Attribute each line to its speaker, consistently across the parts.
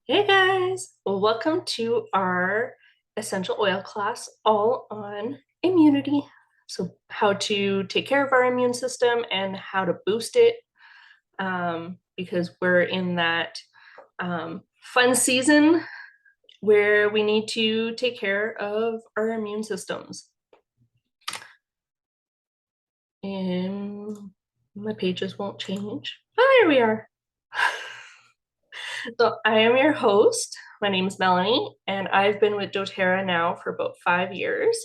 Speaker 1: Hey guys, welcome to our essential oil class all on immunity. So, how to take care of our immune system and how to boost it, because we're in that fun season where we need to take care of our immune systems. And my pages won't change. Oh, there we are. So I am your host. My name is Melanie, and I've been with doTERRA now for about 5 years.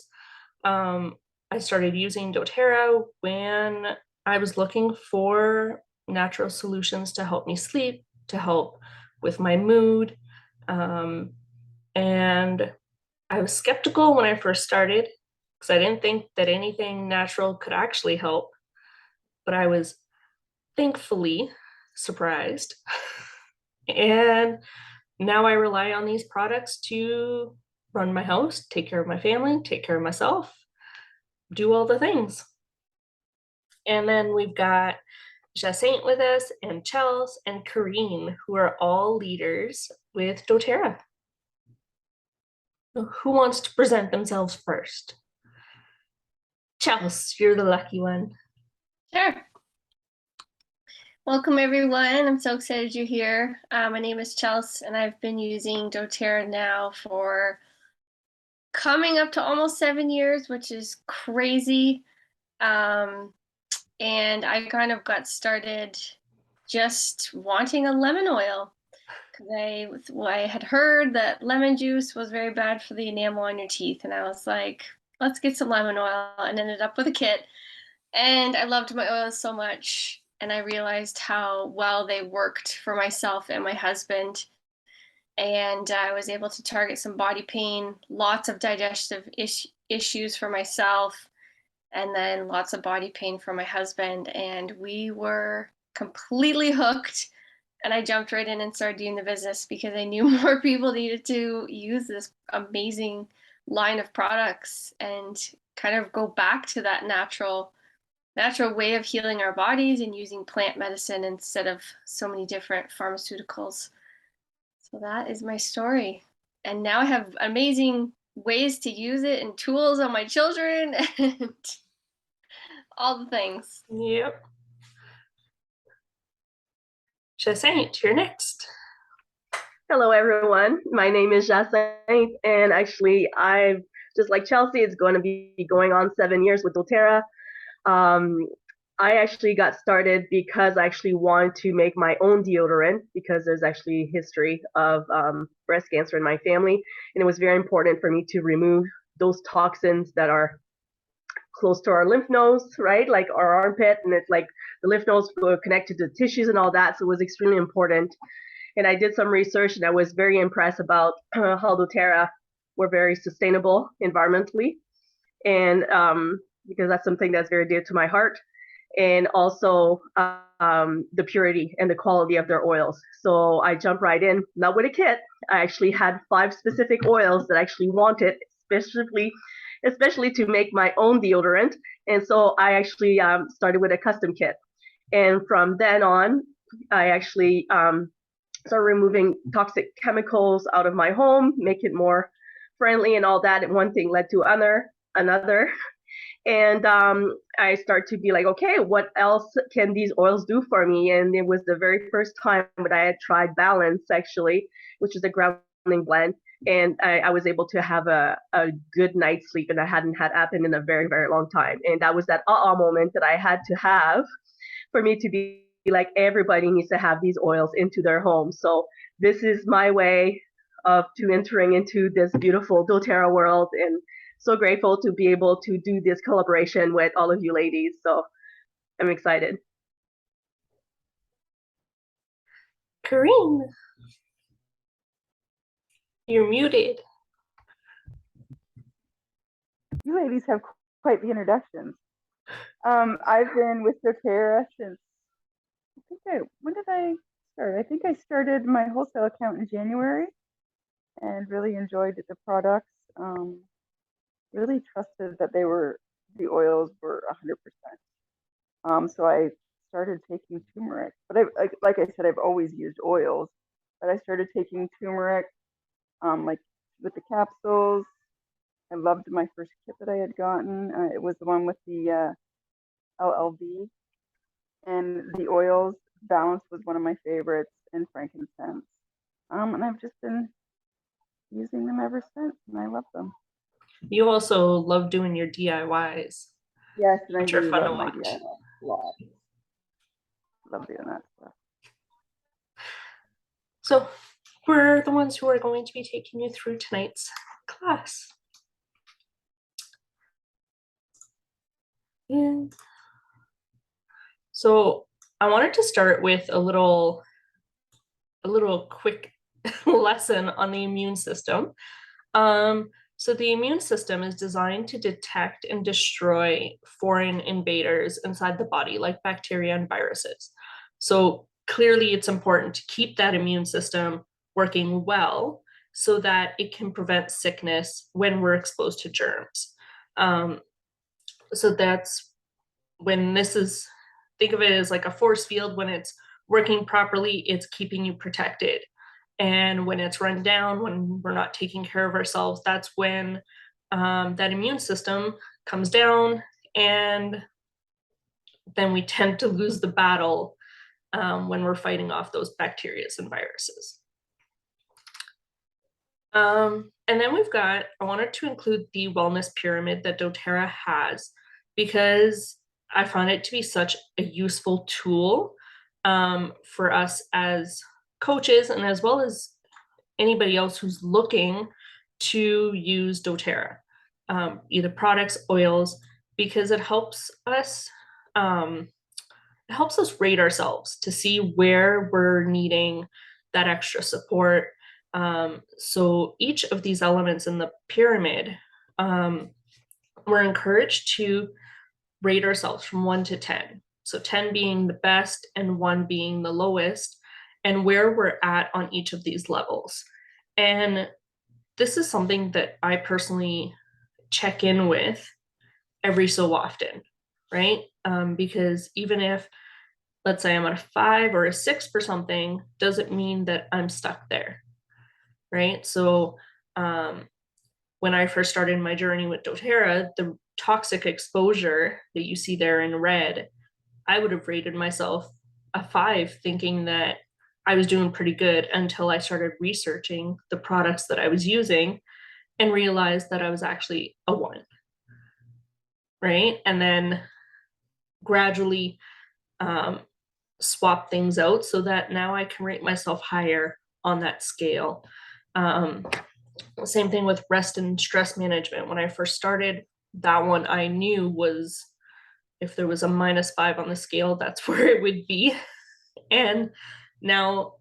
Speaker 1: Um, I started using doTERRA when I was looking for natural solutions to help me sleep, to help with my mood. Um, and I was skeptical when I first started because I didn't think that anything natural could actually help, but I was thankfully surprised. And now I rely on these products to run my house, take care of my family, take care of myself, do all the things. And then we've got Jacinthe with us, and Chels and Kareen, who are all leaders with doTERRA. Who wants to present themselves first? Chels, you're the lucky one.
Speaker 2: Sure. Welcome, everyone. I'm so excited you're here. My name is Chels, and I've been using doTERRA now for coming up to almost 7 years, which is crazy. And I kind of got started just wanting a lemon oil because I had heard that lemon juice was very bad for the enamel on your teeth. And I was like, let's get some lemon oil, and ended up with a kit. And I loved my oils so much. And I realized how well they worked for myself and my husband. And I was able to target some body pain, lots of digestive issues for myself, and then lots of body pain for my husband. And we were completely hooked. And I jumped right in and started doing the business because I knew more people needed to use this amazing line of products and kind of go back to that natural way of healing our bodies and using plant medicine instead of so many different pharmaceuticals. So that is my story. And now I have amazing ways to use it and tools on my children and all the things.
Speaker 1: Yep. Jacinthe, you're next.
Speaker 3: Hello, everyone. My name is Jacinthe, and actually, I've just like Chelsea, it's going to be going on 7 years with doTERRA. Um, I actually got started because I actually wanted to make my own deodorant because there's actually history of breast cancer in my family, and it was very important for me to remove those toxins that are close to our lymph nodes, right? Like our armpit, and it's like the lymph nodes were connected to tissues and all that, so it was extremely important. And I did some research, and I was very impressed about how doTERRA were very sustainable environmentally, and because that's something that's very dear to my heart, and also the purity and the quality of their oils. So I jumped right in, not with a kit. I actually had 5 specific oils that I actually wanted, especially to make my own deodorant. And so I actually started with a custom kit. And from then on, I actually started removing toxic chemicals out of my home, make it more friendly and all that. And one thing led to another. And I start to be like, okay, what else can these oils do for me? And it was the very first time that I had tried Balance, actually, which is a grounding blend. And I was able to have a good night's sleep, and I hadn't had happen in a very, very long time. And that was that moment that I had to have for me to be like, everybody needs to have these oils into their home. So this is my way of to entering into this beautiful doTERRA world, and so grateful to be able to do this collaboration with all of you ladies. So I'm excited.
Speaker 1: Kareen, you're muted.
Speaker 4: You ladies have quite the introductions. I've been with doTERRA since when did I start? I think I started my wholesale account in January and really enjoyed the products. Really trusted that the oils were 100%. So I started taking turmeric, but like I said, I've always used oils. but I started taking turmeric, like with the capsules. I loved my first kit that I had gotten. It was the one with the LLV, and the oils. Balance was one of my favorites, and frankincense. And I've just been using them ever since, and I love them.
Speaker 1: You also love doing your DIYs,
Speaker 4: Yes, and I
Speaker 1: which are
Speaker 4: do
Speaker 1: fun to
Speaker 4: love my
Speaker 1: watch.
Speaker 4: DIY a lot. Love doing that stuff.
Speaker 1: So we're the ones who are going to be taking you through tonight's class. And so I wanted to start with a little quick lesson on the immune system. So the immune system is designed to detect and destroy foreign invaders inside the body, like bacteria and viruses. So clearly it's important to keep that immune system working well so that it can prevent sickness when we're exposed to germs. So that's when think of it as like a force field. When it's working properly, it's keeping you protected. And when it's run down, when we're not taking care of ourselves, that's when that immune system comes down, and then we tend to lose the battle when we're fighting off those bacteria and viruses. And then I wanted to include the wellness pyramid that doTERRA has, because I found it to be such a useful tool for us as coaches, and as well as anybody else who's looking to use doTERRA, either products, oils, because it helps us rate ourselves to see where we're needing that extra support. So each of these elements in the pyramid, we're encouraged to rate ourselves from 1 to 10. So 10 being the best and 1 being the lowest, and where we're at on each of these levels. And this is something that I personally check in with every so often, right? Because even if, let's say I'm at a 5 or a 6 for something, doesn't mean that I'm stuck there, right? So when I first started my journey with doTERRA, the toxic exposure that you see there in red, I would have rated myself a 5, thinking that I was doing pretty good, until I started researching the products that I was using and realized that I was actually a 1, right? And then gradually swap things out so that now I can rate myself higher on that scale. Same thing with rest and stress management. When I first started, that one I knew was, if there was a -5 on the scale, that's where it would be. And now,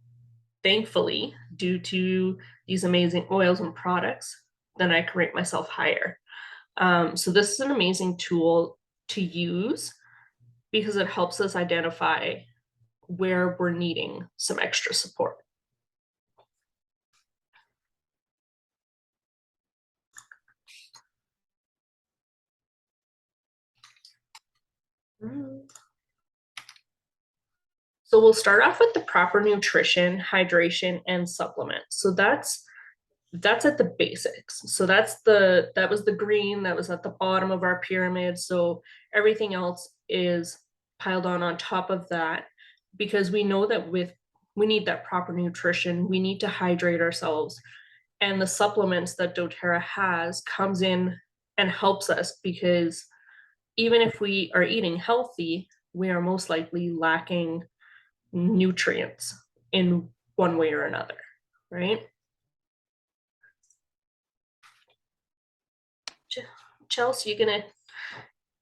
Speaker 1: thankfully, due to these amazing oils and products, then I can rate myself higher. So this is an amazing tool to use, because it helps us identify where we're needing some extra support. So we'll start off with the proper nutrition, hydration, and supplements. So that's at the basics. So that was the green that was at the bottom of our pyramid. So everything else is piled on top of that, because we know that we need that proper nutrition, we need to hydrate ourselves, and the supplements that doTERRA has comes in and helps us, because even if we are eating healthy, we are most likely lacking nutrients in one way or another, right? Chelsea, you gonna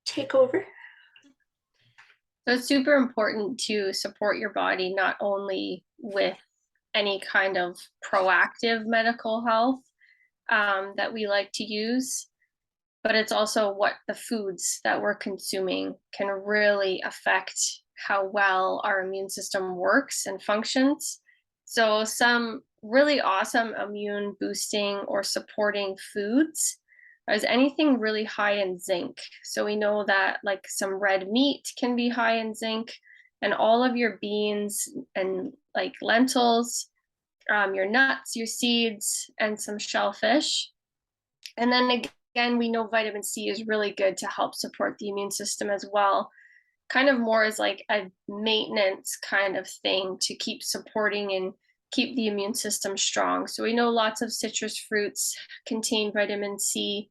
Speaker 1: take over?
Speaker 2: So it's super important to support your body, not only with any kind of proactive medical health that we like to use, but it's also what the foods that we're consuming can really affect how well our immune system works and functions. So some really awesome immune boosting or supporting foods is anything really high in zinc. So we know that like some red meat can be high in zinc, and all of your beans and like lentils, your nuts, your seeds, and some shellfish. And then again, we know vitamin C is really good to help support the immune system as well, kind of more as like a maintenance kind of thing to keep supporting and keep the immune system strong. So we know lots of citrus fruits contain vitamin C.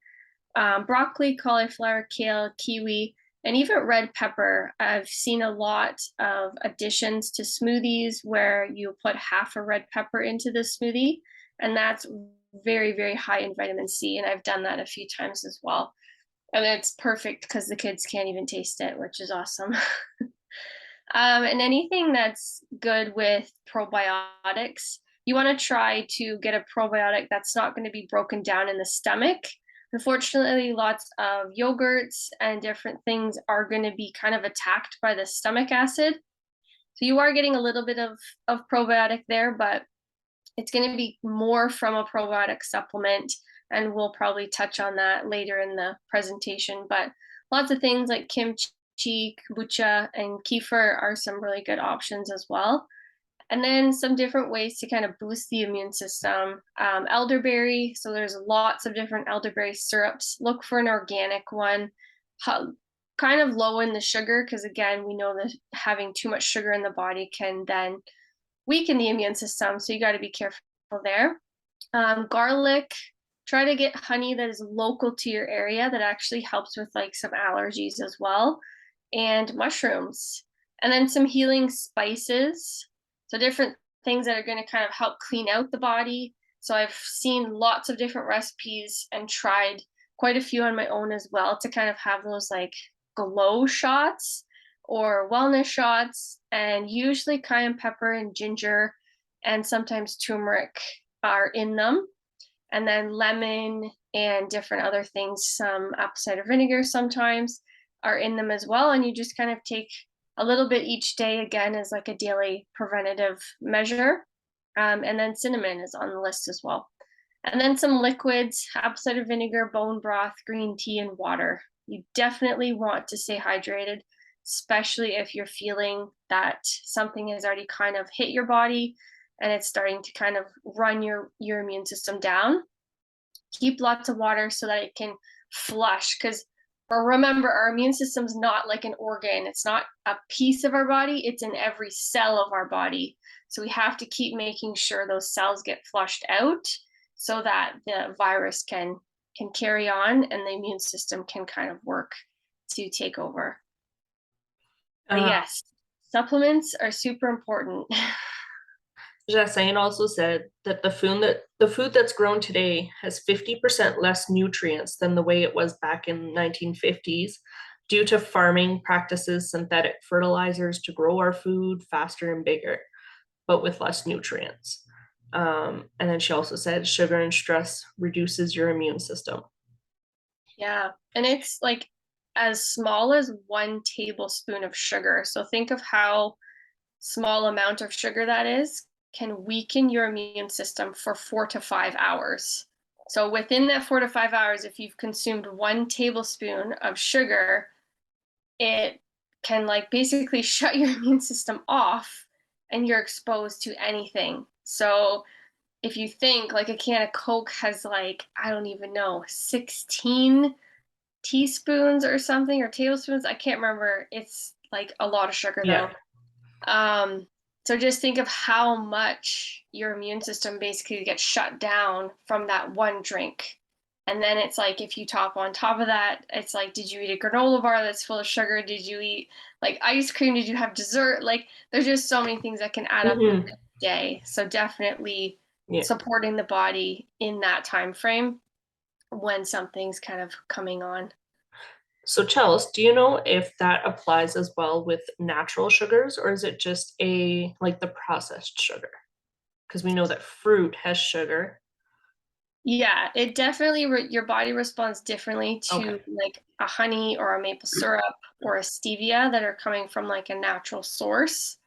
Speaker 2: Broccoli, cauliflower, kale, kiwi, and even red pepper. I've seen a lot of additions to smoothies where you put half a red pepper into the smoothie, and that's very, very high in vitamin C. And I've done that a few times as well. And it's perfect because the kids can't even taste it, which is awesome. And anything that's good with probiotics, you want to try to get a probiotic that's not going to be broken down in the stomach. Unfortunately, lots of yogurts and different things are going to be kind of attacked by the stomach acid. So you are getting a little bit of probiotic there, but it's going to be more from a probiotic supplement. And we'll probably touch on that later in the presentation. But lots of things like kimchi, kombucha, and kefir are some really good options as well. And then some different ways to kind of boost the immune system. Elderberry, so there's lots of different elderberry syrups. Look for an organic one, kind of low in the sugar, because again, we know that having too much sugar in the body can then weaken the immune system. So you got to be careful there. Garlic, try to get honey that is local to your area that actually helps with like some allergies as well. And mushrooms. And then some healing spices. So different things that are going to kind of help clean out the body. So I've seen lots of different recipes and tried quite a few on my own as well to kind of have those like glow shots or wellness shots. And usually cayenne pepper and ginger and sometimes turmeric are in them. And then lemon and different other things, some apple cider vinegar sometimes are in them as well. And you just kind of take a little bit each day, again, as like a daily preventative measure. And then cinnamon is on the list as well. And then some liquids, apple cider vinegar, bone broth, green tea, and water. You definitely want to stay hydrated, especially if you're feeling that something has already kind of hit your body and it's starting to kind of run your immune system down. Keep lots of water so that it can flush, because remember, our immune system is not like an organ. It's not a piece of our body. It's in every cell of our body. So we have to keep making sure those cells get flushed out so that the virus can carry on and the immune system can kind of work to take over. But yes, supplements are super important.
Speaker 1: Jacinthe also said that the food that's grown today has 50% less nutrients than the way it was back in the 1950s due to farming practices, synthetic fertilizers to grow our food faster and bigger, but with less nutrients. And then she also said sugar and stress reduces your immune system.
Speaker 2: Yeah, and it's like as small as 1 tablespoon of sugar. So think of how small amount of sugar that is can weaken your immune system for 4 to 5 hours. So within that 4 to 5 hours, if you've consumed 1 tablespoon of sugar, it can like basically shut your immune system off and you're exposed to anything. So if you think like a can of Coke has like, I don't even know, 16 teaspoons or something, or tablespoons, I can't remember. It's like a lot of sugar though.
Speaker 1: Yeah.
Speaker 2: So just think of how much your immune system basically gets shut down from that one drink. And then it's like, if you top on top of that, it's like, did you eat a granola bar that's full of sugar? Did you eat like ice cream? Did you have dessert? Like there's just so many things that can add up in a day. So definitely supporting the body in that time frame when something's kind of coming on.
Speaker 1: So Chels, do you know if that applies as well with natural sugars, or is it just like the processed sugar? Because we know that fruit has sugar.
Speaker 2: Yeah, it definitely, your body responds differently to like a honey or a maple syrup or a stevia that are coming from like a natural source,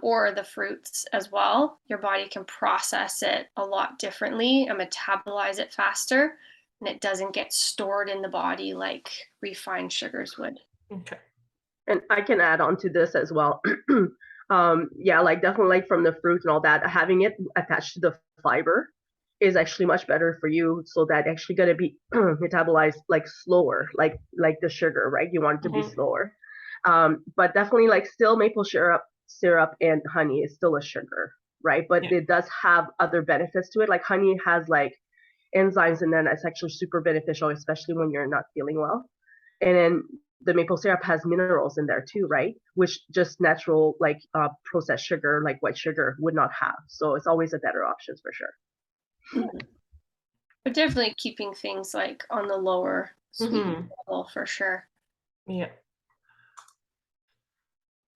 Speaker 2: or the fruits as well. Your body can process it a lot differently and metabolize it faster, and it doesn't get stored in the body like refined sugars would.
Speaker 1: Okay.
Speaker 3: And I can add on to this as well. Yeah, like definitely like from the fruit and all that, having it attached to the fiber is actually much better for you, so that actually gonna be metabolized like slower, like the sugar, right? You want it to be
Speaker 1: Mhm.
Speaker 3: slower. But definitely like still maple syrup and honey is still a sugar, right? But
Speaker 1: Yeah.
Speaker 3: it does have other benefits to it. Like honey has like enzymes in there that's actually super beneficial, especially when you're not feeling well. And then the maple syrup has minerals in there too, right? Which just natural like processed sugar, like white sugar, would not have. So it's always a better option for sure.
Speaker 2: Mhm. But definitely keeping things like on the lower sweet
Speaker 1: Mhm.
Speaker 2: level for sure.
Speaker 1: Yeah.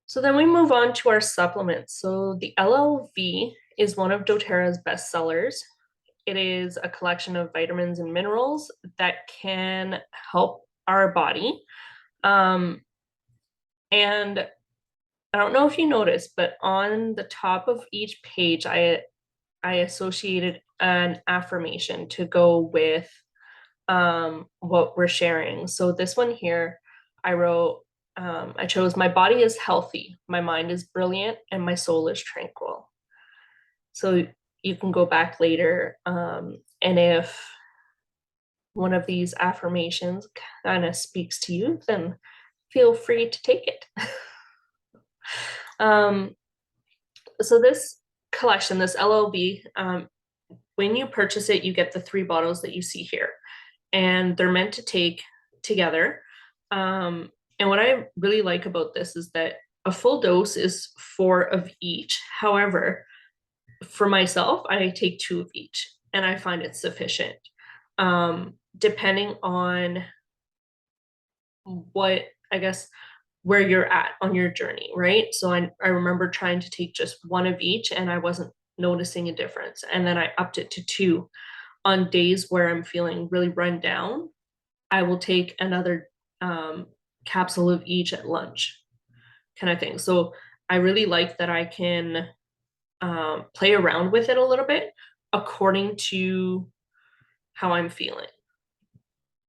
Speaker 1: So then we move on to our supplements. So the LLV is one of doTERRA's best sellers. It is a collection of vitamins and minerals that can help our body. Um, and I don't know if you noticed, but on the top of each page, I associated an affirmation to go with what we're sharing. So this one here, I wrote, I chose, my body is healthy, my mind is brilliant, and my soul is tranquil. So you can go back later, and if one of these affirmations kind of speaks to you, then feel free to take it. um, so this collection, this LLB, when you purchase it, you get the 3 bottles that you see here, and they're meant to take together. And what I really like about this is that a full dose is 4 of each. However, for myself, I take 2 of each, and I find it sufficient. Depending on what, I guess, where you're at on your journey, right? So I remember trying to take just 1 of each, and I wasn't noticing a difference. And then I upped it to 2 on days where I'm feeling really run down. I will take another capsule of each at lunch, kind of thing. So I really like that I can play around with it a little bit according to how I'm feeling,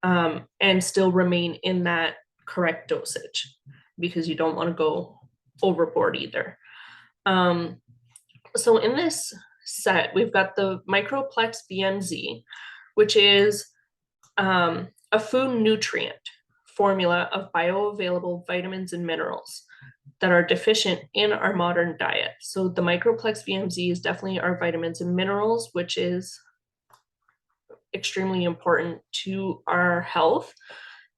Speaker 1: and still remain in that correct dosage, because you don't want to go overboard either. Um, so in this set, we've got the Microplex BMZ, which is a food nutrient formula of bioavailable vitamins and minerals that are deficient in our modern diet. So the Microplex BMZ is definitely our vitamins and minerals, which is extremely important to our health.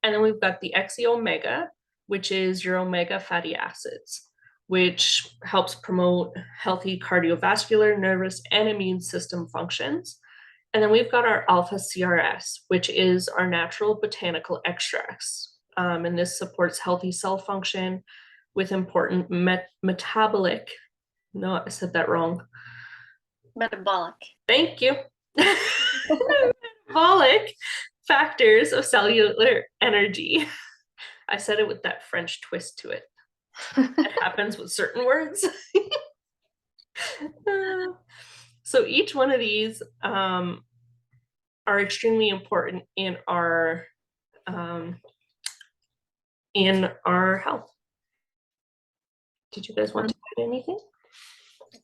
Speaker 1: And then we've got the XE Omega, which is your omega fatty acids, which helps promote healthy cardiovascular, nervous, and immune system functions. And then we've got our Alpha CRS, which is our natural botanical extracts. And this supports healthy cell function with important metabolic, no, I said that wrong.
Speaker 2: Metabolic.
Speaker 1: Thank you. Metabolic factors of cellular energy. I said it with that French twist to it. It happens with certain words. So each one of these are extremely important um, in our health. Did you guys want to add anything?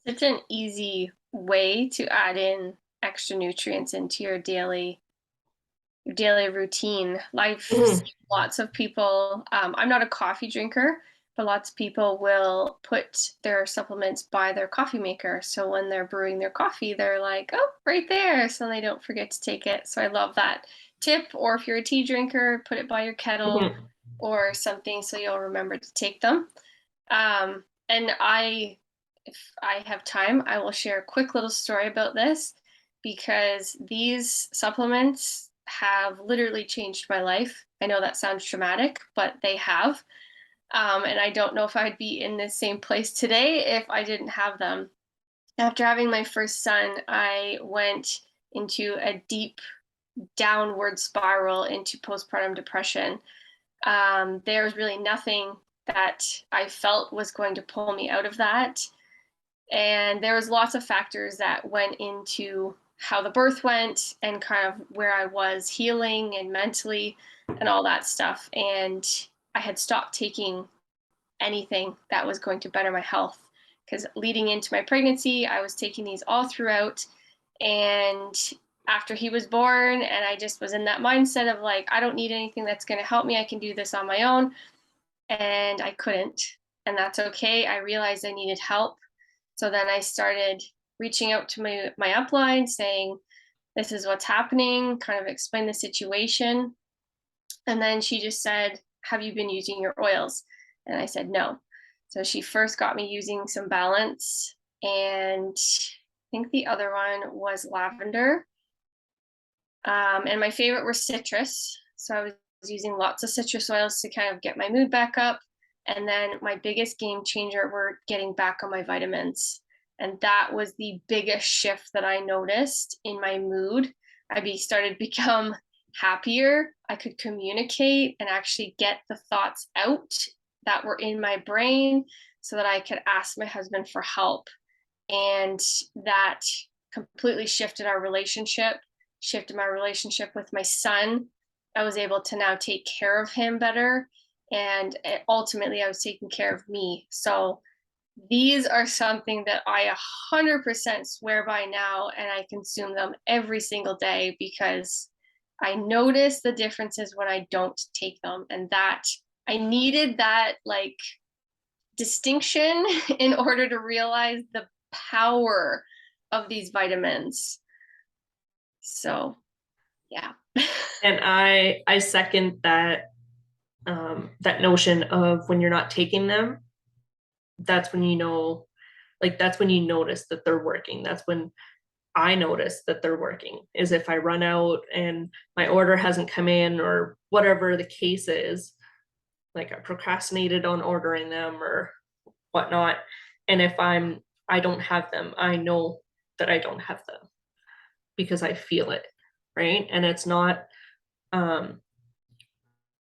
Speaker 2: Such an easy way to add in extra nutrients into your daily routine. Lots of people, I'm not a coffee drinker, but lots of people will put their supplements by their coffee maker. So when they're brewing their coffee, they're like, oh, right there. So they don't forget to take it. So I love that tip. Or if you're a tea drinker, put it by your kettle or something so you'll remember to take them. And if I have time, I will share a quick little story about this, because these supplements have literally changed my life. I know that sounds dramatic, but they have. And I don't know if I'd be in the same place today if I didn't have them. After having my first son, I went into a deep downward spiral into postpartum depression. There was really nothing that I felt was going to pull me out of that. And there was lots of factors that went into how the birth went and kind of where I was healing and mentally and all that stuff. And I had stopped taking anything that was going to better my health because leading into my pregnancy, I was taking these all throughout. And after he was born, and I just was in that mindset of like, I don't need anything that's going to help me. I can do this on my own. And I couldn't. And that's okay. I realized I needed help. So then I started reaching out to my upline saying, this is what's happening, kind of explain the situation. And then she just said, have you been using your oils? And I said, no. So she first got me using some Balance, and I think the other one was lavender. And my favorite were citrus. So I was using lots of citrus oils to kind of get my mood back up. And then my biggest game changer were getting back on my vitamins. And that was the biggest shift that I noticed in my mood. I started to become happier. I could communicate and actually get the thoughts out that were in my brain so that I could ask my husband for help. And that completely shifted our relationship, shifted my relationship with my son. I was able to now take care of him better. And ultimately, I was taking care of me. So these are something that I 100% swear by now, and I consume them every single day because I notice the differences when I don't take them. And that I needed that like distinction in order to realize the power of these vitamins. So, yeah.
Speaker 1: And I second that that notion of when you're not taking them, that's when you know, like that's when you notice that they're working. That's when I notice that they're working, is if I run out and my order hasn't come in or whatever the case is, like I procrastinated on ordering them or whatnot. And if I don't have them, I know that I don't have them because I feel it, right? And it's not,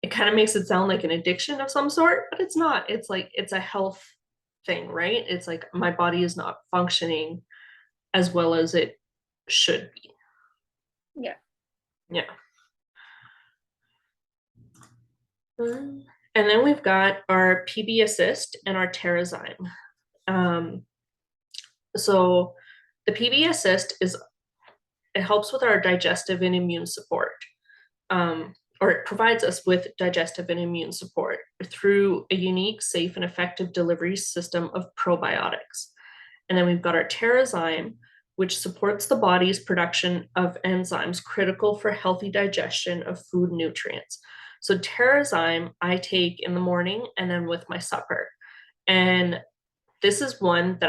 Speaker 1: it kind of makes it sound like an addiction of some sort, but it's not. It's like, it's a health thing, right? It's like my body is not functioning as well as it should be.
Speaker 2: Yeah.
Speaker 1: Yeah. And then we've got our PB Assist and our Terrazyme. So the PB Assist it helps with our digestive and immune support. Or it provides us with digestive and immune support through a unique, safe, and effective delivery system of probiotics. And then we've got our Terrazyme, which supports the body's production of enzymes critical for healthy digestion of food nutrients. So Terrazyme I take in the morning and then with my supper. And this is one that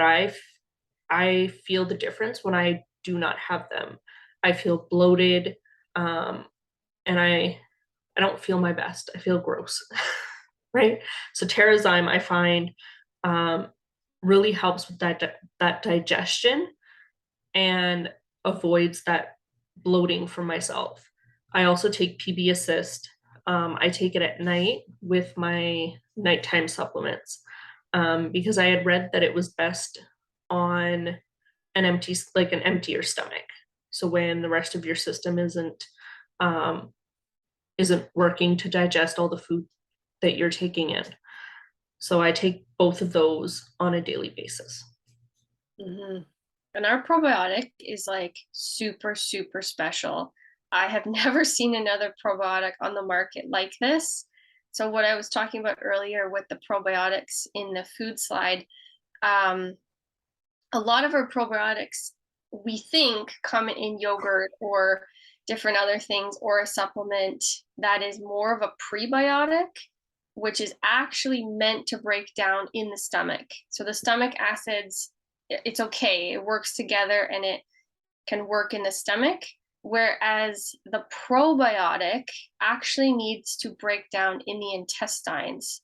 Speaker 1: I feel the difference when I do not have them. I feel bloated, and I don't feel my best. I feel gross, right? So Terrazyme I find really helps with that digestion and avoids that bloating for myself. I also take PB Assist. I take it at night with my nighttime supplements because I had read that it was best on an emptier stomach. So when the rest of your system isn't working to digest all the food that you're taking in. So I take both of those on a daily basis.
Speaker 2: Mm-hmm. And our probiotic is like super, super special. I have never seen another probiotic on the market like this. So what I was talking about earlier with the probiotics in the food slide, a lot of our probiotics we think come in yogurt or different other things, or a supplement that is more of a prebiotic, which is actually meant to break down in the stomach. So the stomach acids, it's okay, it works together and it can work in the stomach, whereas the probiotic actually needs to break down in the intestines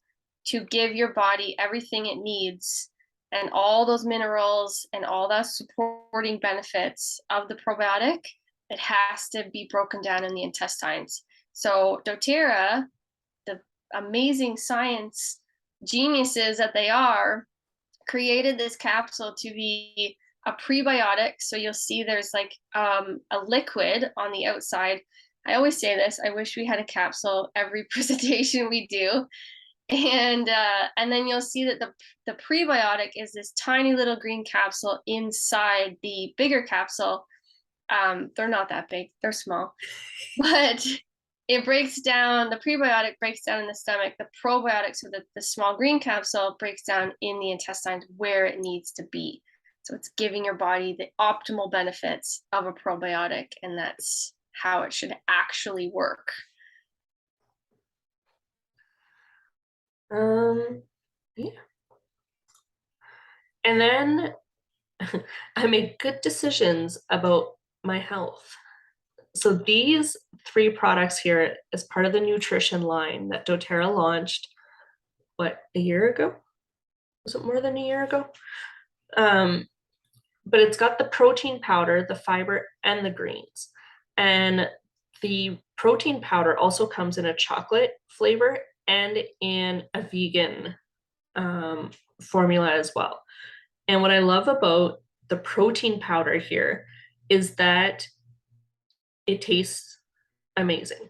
Speaker 2: to give your body everything it needs and all those minerals and all the supporting benefits of the probiotic. It has to be broken down in the intestines. So doTERRA, the amazing science geniuses that they are, created this capsule to be a prebiotic. So you'll see there's like a liquid on the outside. I always say this, I wish we had a capsule every presentation we do. And then you'll see that the prebiotic is this tiny little green capsule inside the bigger capsule. They're not that big, they're small, but it breaks down, the prebiotic breaks down in the stomach, the probiotic, so that the small green capsule breaks down in the intestines where it needs to be. So it's giving your body the optimal benefits of a probiotic, and that's how it should actually work.
Speaker 1: Yeah. And then I make good decisions about my health. So these 3 products here as part of the nutrition line that doTERRA launched, what, a year ago? Was it more than a year ago? But it's got the protein powder, the fiber, and the greens. And the protein powder also comes in a chocolate flavor and in a vegan formula as well. And what I love about the protein powder here is that it tastes amazing.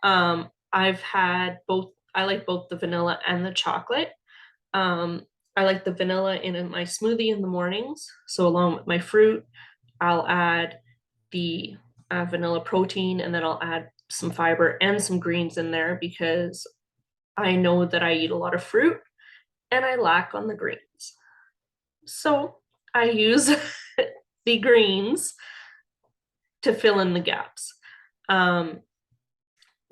Speaker 1: I've had both, I like both the vanilla and the chocolate. I like the vanilla in my smoothie in the mornings. So along with my fruit, I'll add the vanilla protein, and then I'll add some fiber and some greens in there because I know that I eat a lot of fruit and I lack on the greens. So I use the greens to fill in the gaps. So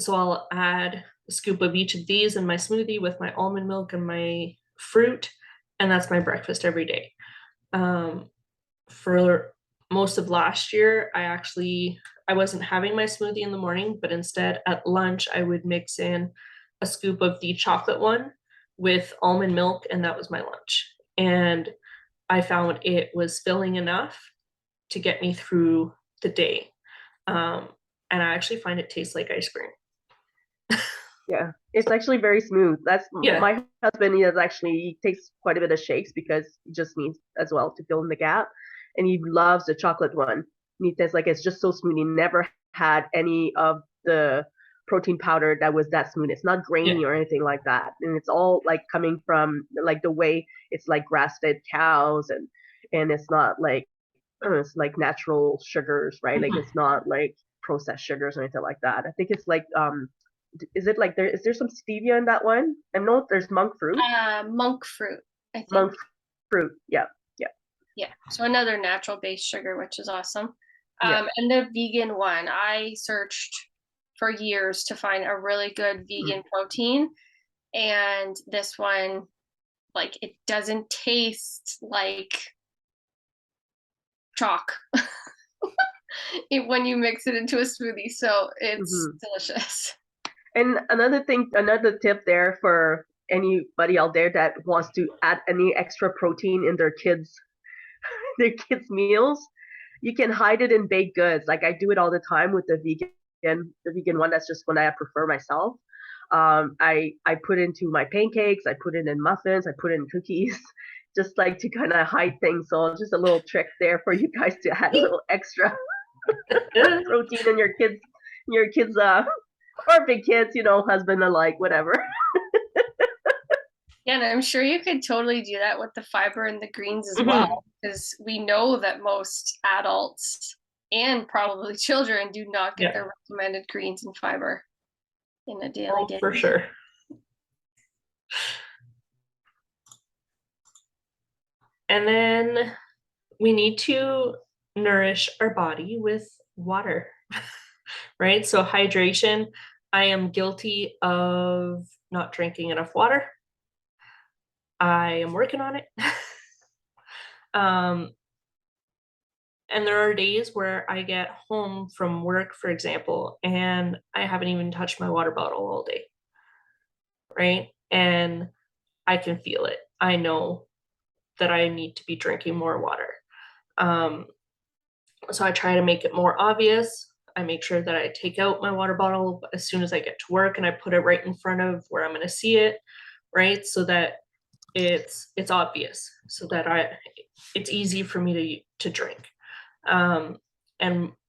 Speaker 1: I'll add a scoop of each of these in my smoothie with my almond milk and my fruit, and that's my breakfast every day. For most of last year, I wasn't having my smoothie in the morning, but instead at lunch, I would mix in a scoop of the chocolate one with almond milk, and that was my lunch. And I found it was filling enough to get me through the day. And I actually find it tastes like ice cream.
Speaker 3: Yeah, it's actually very smooth. That's
Speaker 1: Yeah.
Speaker 3: My husband. He takes quite a bit of shakes because he just needs as well to fill in the gap, and he loves the chocolate one. And he says like it's just so smooth. He never had any of the protein powder that was that smooth. It's not grainy or anything like that, and it's all like coming from like the way it's like grass-fed cows, and it's not like it's like natural sugars, right? Like it's not like processed sugars or anything like that. I think it's like is it like is there some stevia in that one? I know there's monk fruit.
Speaker 2: Monk fruit, I think.
Speaker 3: Monk fruit, yeah.
Speaker 2: Yeah, so another natural based sugar, which is awesome.
Speaker 3: Yeah.
Speaker 2: And the vegan one, I searched for years to find a really good vegan protein, and this one, like, it doesn't taste like chalk when you mix it into a smoothie, so it's delicious.
Speaker 3: And another tip there for anybody out there that wants to add any extra protein in their kids' meals, you can hide it in baked goods. Like I do it all the time with the vegan one. That's just one I prefer myself. I put into my pancakes, I put it in muffins, I put it in cookies, just like to kind of hide things. So just a little trick there for you guys to add a little extra protein in your kids or big kids, husband alike, whatever.
Speaker 2: Yeah, and I'm sure you could totally do that with the fiber and the greens as well, because we know that most adults and probably children do not get their recommended greens and fiber in a daily diet.
Speaker 1: For sure. And then we need to nourish our body with water, right? So hydration, I am guilty of not drinking enough water. I am working on it. And there are days where I get home from work, for example, and I haven't even touched my water bottle all day, right? And I can feel it. I know that I need to be drinking more water. So I try to make it more obvious. I make sure that I take out my water bottle as soon as I get to work, and I put it right in front of where I'm going to see it, right? So that it's obvious, so that it's easy for me to drink. And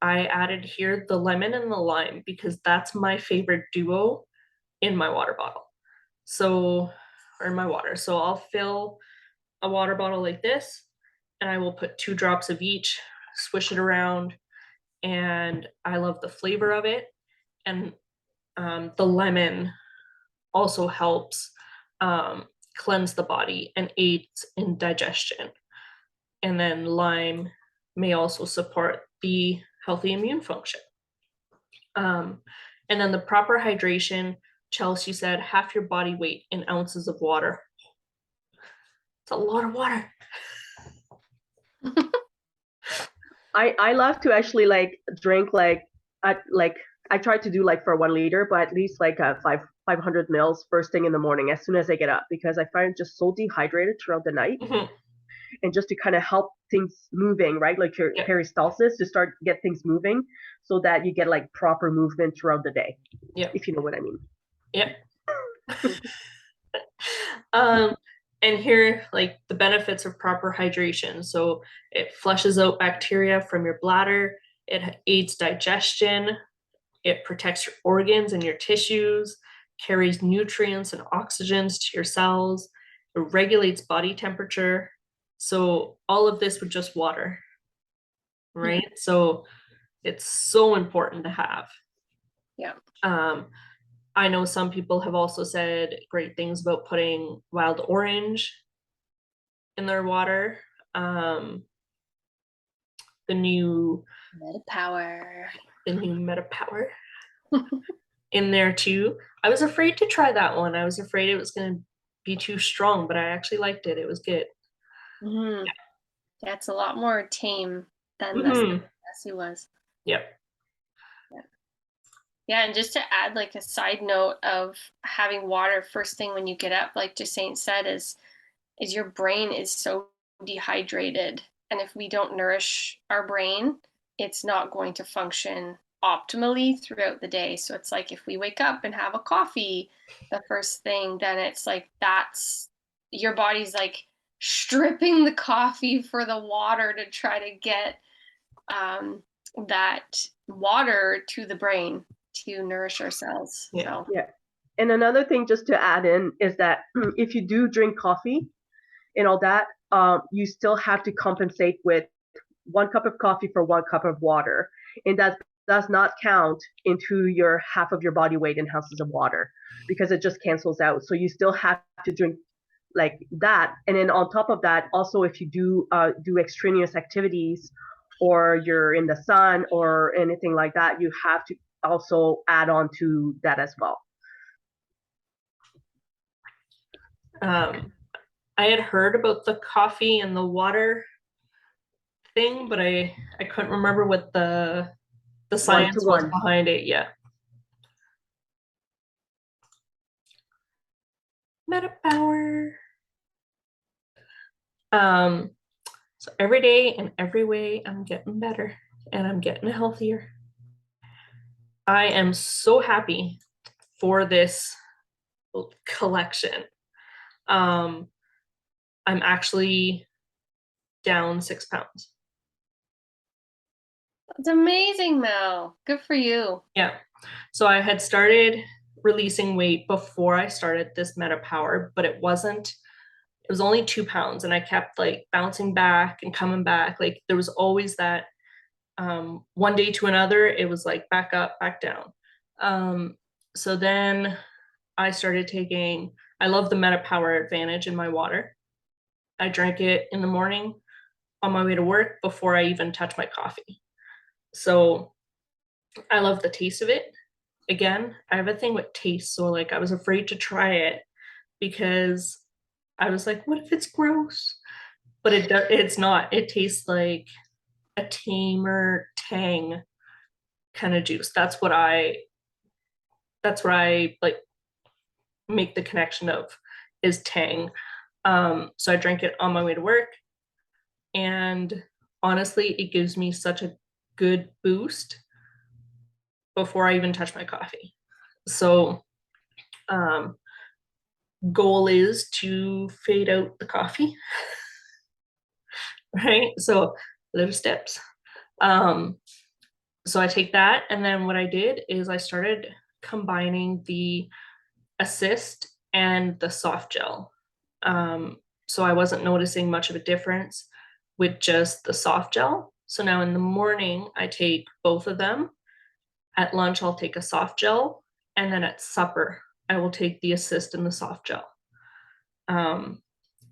Speaker 1: I added here the lemon and the lime because that's my favorite duo in my water bottle. So, or in my water. So I'll fill a water bottle like this, and I will put 2 drops of each, swish it around, and I love the flavor of it. And the lemon also helps cleanse the body and aids in digestion. And then lime may also support the healthy immune function. And then the proper hydration, Chelsea said, half your body weight in ounces of water. It's a lot of water.
Speaker 3: I love to actually like drink like I try to do like for 1 liter, but at least like 500 mils first thing in the morning as soon as I get up, because I find just so dehydrated throughout the night.
Speaker 1: Mhm.
Speaker 3: And just to kind of help things moving, right? Like your
Speaker 1: Yeah.
Speaker 3: peristalsis to start get things moving so that you get like proper movement throughout the day.
Speaker 1: Yeah.
Speaker 3: If you know what I mean.
Speaker 1: Yep. And here, like the benefits of proper hydration. So it flushes out bacteria from your bladder, it aids digestion, it protects your organs and your tissues, carries nutrients and oxygens to your cells, it regulates body temperature. So all of this with just water, right? So it's so important to have.
Speaker 2: Yeah.
Speaker 1: I know some people have also said great things about putting wild orange in their water. The new
Speaker 2: MetaPower.
Speaker 1: MetaPower in there too. I was afraid to try that one. I was afraid it was going to be too strong, but I actually liked it. It was good.
Speaker 2: Mm-hmm. Yeah, it's a lot more tame than
Speaker 1: Mhm.
Speaker 2: the Sassy was.
Speaker 1: Yep.
Speaker 2: Yeah, and just to add like a side note of having water first thing when you get up, like Jacinth said, is your brain is so dehydrated. And if we don't nourish our brain, it's not going to function optimally throughout the day. So it's like if we wake up and have a coffee the first thing, then it's like that's your body's like stripping the coffee for the water to try to get that water to the brain to nourish our cells.
Speaker 1: Yeah.
Speaker 2: So
Speaker 3: Yeah. And another thing just to add in is that if you do drink coffee and all that, you still have to compensate with 1 cup of coffee for 1 cup of water. And that does not count into your half of your body weight in ounces of water, because it just cancels out. So you still have to drink like that. And then on top of that, also if you do extraneous activities or you're in the sun or anything like that, you have to also add on to that as well.
Speaker 1: I had heard about the coffee and the water thing, but I couldn't remember what the science was
Speaker 3: One-to-one.
Speaker 1: behind it. Yeah. MetaPower. So every day in every way, I'm getting better and I'm getting healthier. I am so happy for this collection. I'm actually down 6 pounds.
Speaker 2: it's amazing, Mel. Good for you.
Speaker 1: Yeah. So I had started releasing weight before I started this MetaPower, but it was only 2 pounds, and I kept like bouncing back and coming back. Like there was always that one day to another, it was like back up, back down. So then I started taking, I love the MetaPower Advantage in my water. I drank it in the morning on my way to work before I even touch my coffee. So I love the taste of it. Again, I have a thing with taste. So like I was afraid to try it because I was like, what if it's gross? But it's not. It tastes like a tamer tang kind of juice. That's what I like make the connection of is tang. So I drank it on my way to work, and honestly, it gives me such a good boost before I even touch my coffee. So goal is to fade out the coffee. Right? So little steps. So I take that, and then what I did is I started combining the assist and the soft gel. So I wasn't noticing much of a difference with just the soft gel. So now in the morning, I take both of them. At lunch, I'll take a soft gel. And then at supper, I will take the Assist and the soft gel.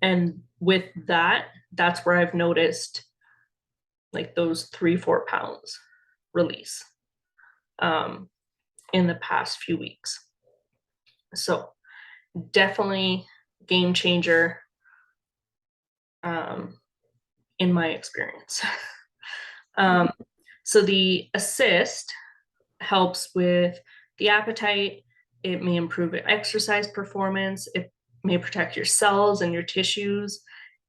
Speaker 1: And with that, that's where I've noticed like those 3-4 pounds release in the past few weeks. So definitely game changer in my experience. So the Assist helps with the appetite. It may improve exercise performance. It may protect your cells and your tissues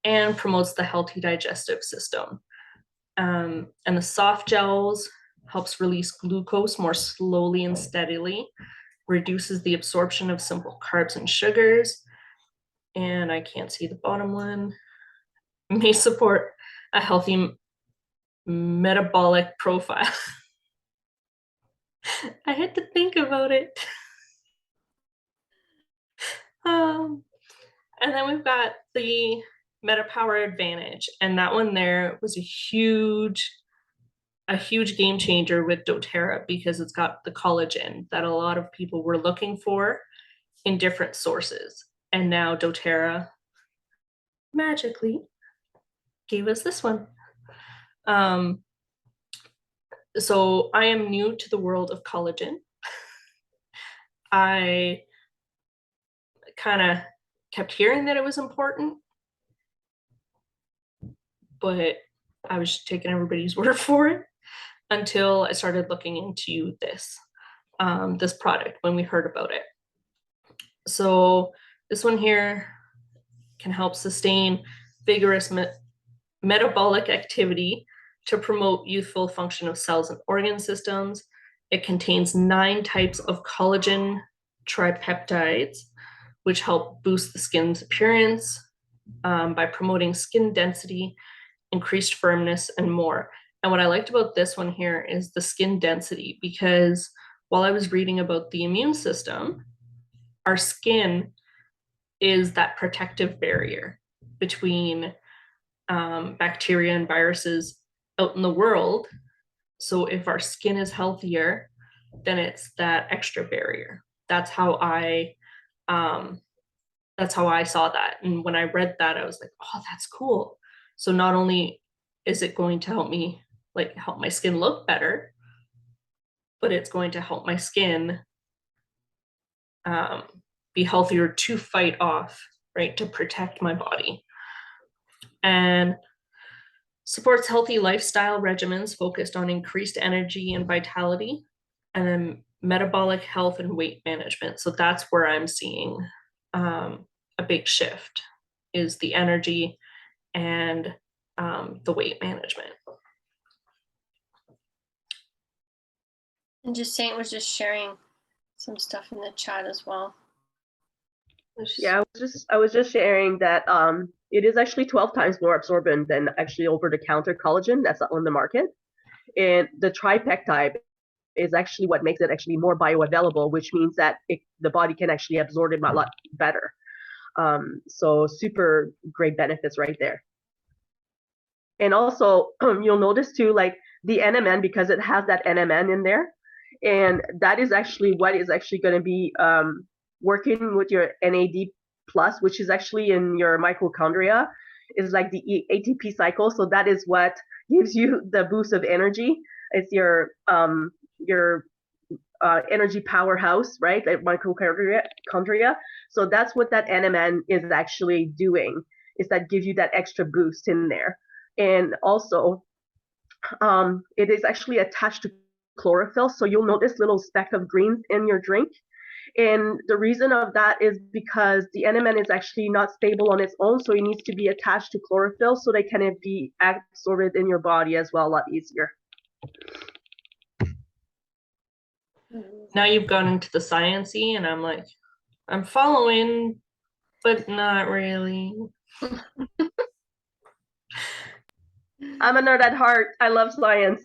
Speaker 1: and promotes the healthy digestive system. And the soft gels helps release glucose more slowly and steadily, reduces the absorption of simple carbs and sugars. And I can't see the bottom one. May support a healthy metabolic profile. I had to think about it. And then we've got the MetaPower Advantage, and that one there was a huge game changer with doTERRA because it's got the collagen that a lot of people were looking for in different sources. And now doTERRA magically gave us this one. So I am new to the world of collagen. I kind of kept hearing that it was important, but I was taking everybody's word for it until I started looking into this product when we heard about it. So this one here can help sustain vigorous metabolic activity to promote youthful function of cells and organ systems. It contains 9 types of collagen tripeptides, which help boost the skin's appearance by promoting skin density, increased firmness, and more. And what I liked about this one here is the skin density, because while I was reading about the immune system, our skin is that protective barrier between bacteria and viruses out in the world. So if our skin is healthier, then it's that extra barrier. That's how I saw that. And when I read that, I was like, oh, that's cool. So not only is it going to help me, like, help my skin look better, but it's going to help my skin be healthier to fight off, right, to protect my body. And supports healthy lifestyle regimens focused on increased energy and vitality, and then metabolic health and weight management. So that's where I'm seeing a big shift, is the energy and the weight management.
Speaker 2: And just Saint was just sharing some stuff in the chat as well.
Speaker 3: Yeah, I was just sharing that it is actually 12 times more absorbent than actually over-the-counter collagen that's on the market. And the tripeptide is actually what makes it actually more bioavailable, which means that the body can actually absorb it a lot better. So super great benefits right there. And also, you'll notice too, like the NMN, because it has that NMN in there, and that is actually what is actually going to be working with your NAD plus, which is actually in your mitochondria, is like the ATP cycle. So that is what gives you the boost of energy. It's your energy powerhouse, right? Like mitochondria. So that's what that NMN is actually doing, is that gives you that extra boost in there. And also, it is actually attached to chlorophyll. So you'll notice little speck of greens in your drink. And the reason of that is because the NMN is actually not stable on its own, so it needs to be attached to chlorophyll so they can be absorbed in your body as well a lot easier.
Speaker 1: Now you've gone into the science-y, and I'm like, I'm following, but not really.
Speaker 3: I'm a nerd at heart. I love science.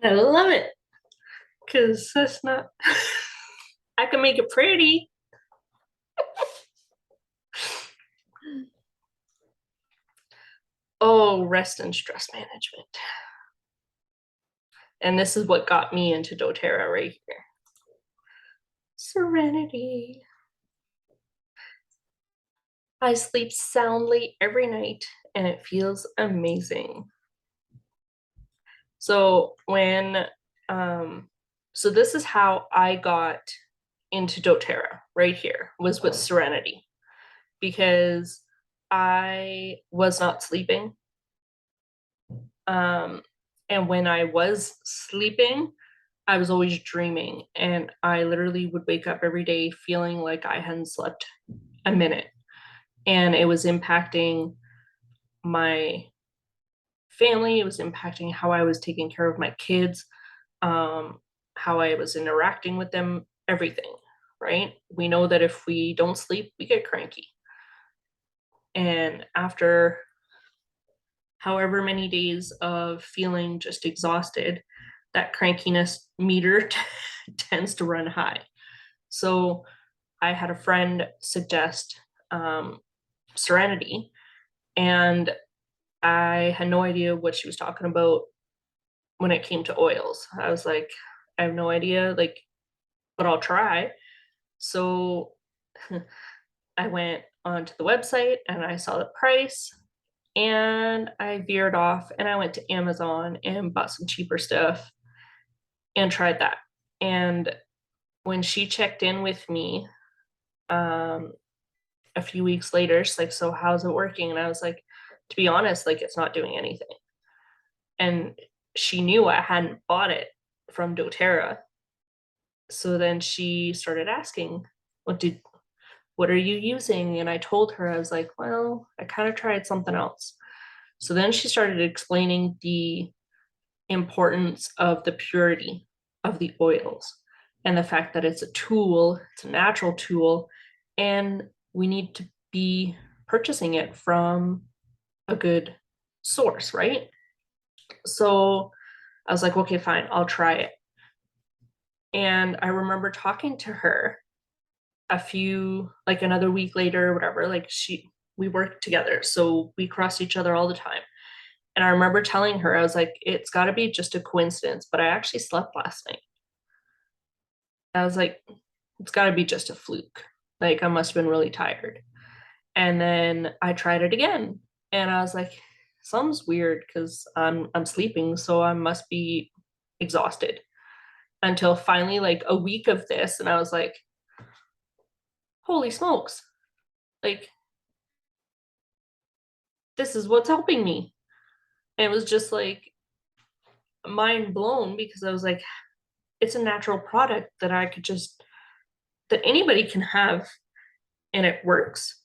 Speaker 1: I love it, because that's not, I can make it pretty, Oh, rest and stress management. And this is what got me into doTERRA right here. Serenity. I sleep soundly every night and it feels amazing. So so this is how I got into doTERRA right here, was with Serenity, because I was not sleeping. And when I was sleeping, I was always dreaming, and I literally would wake up every day feeling like I hadn't slept a minute. And it was impacting my family, it was impacting how I was taking care of my kids, how I was interacting with them, everything, right? We know that if we don't sleep, we get cranky. And after however many days of feeling just exhausted, that crankiness meter tends to run high. So I had a friend suggest Serenity, and I had no idea what she was talking about when it came to oils. I was like, I have no idea, like, but I'll try. So I went onto the website and I saw the price, and I veered off and I went to Amazon and bought some cheaper stuff and tried that. And when she checked in with me a few weeks later, she's like, so how's it working? And I was like, to be honest, like, it's not doing anything. And she knew I hadn't bought it from doTERRA. So then she started asking, what are you using? And I told her, I was like, well, I kind of tried something else. So then she started explaining the importance of the purity of the oils and the fact that it's a tool, it's a natural tool, and we need to be purchasing it from a good source, right? So I was like, okay, fine, I'll try it. And I remember talking to her like another week later or whatever, like we worked together, so we crossed each other all the time. And I remember telling her, I was like, it's got to be just a coincidence, but I actually slept last night. I was like, it's got to be just a fluke. Like, I must have been really tired. And then I tried it again, and I was like, something's weird, because I'm sleeping, so I must be exhausted. Until finally, like a week of this, and I was like, holy smokes, like, this is what's helping me. And it was just like mind blown, because I was like, it's a natural product that that anybody can have, and it works.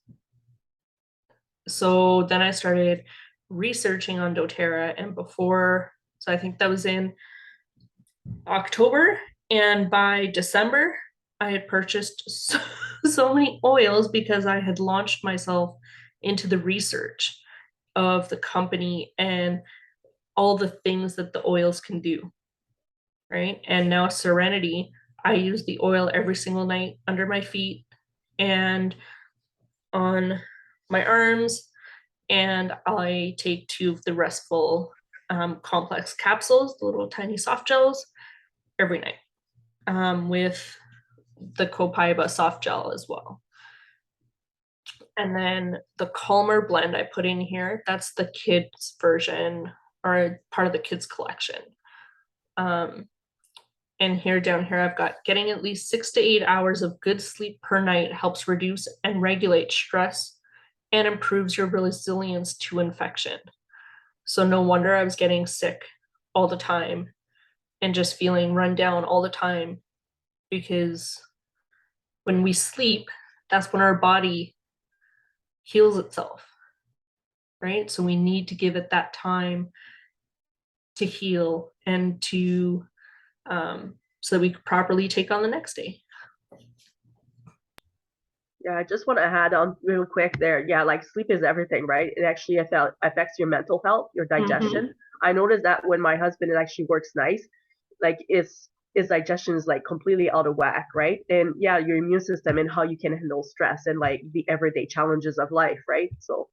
Speaker 1: So then I started researching on doTERRA, and so I think that was in October, and by December, I had purchased so many oils, because I had launched myself into the research of the company and all the things that the oils can do, right? And now Serenity, I use the oil every single night under my feet and on my arms, and I take 2 of the Restful complex capsules, the little tiny soft gels, every night, with the Copaiba soft gel as well. And then the Calmer blend I put in here, that's the kids version, or part of the kids collection. And down here, I've got getting at least 6 to 8 hours of good sleep per night helps reduce and regulate stress and improves your resilience to infection. So no wonder I was getting sick all the time and just feeling run down all the time, because when we sleep, that's when our body heals itself, right? So we need to give it that time to heal and to so that we could properly take on the next day.
Speaker 3: Yeah, I just want to add on real quick there. Yeah, like sleep is everything, right? It actually affects your mental health, your digestion. I noticed that when my husband actually works nights, like his digestion is like completely out of whack, right? And yeah, your immune system and how you can handle stress and like the everyday challenges of life, right? So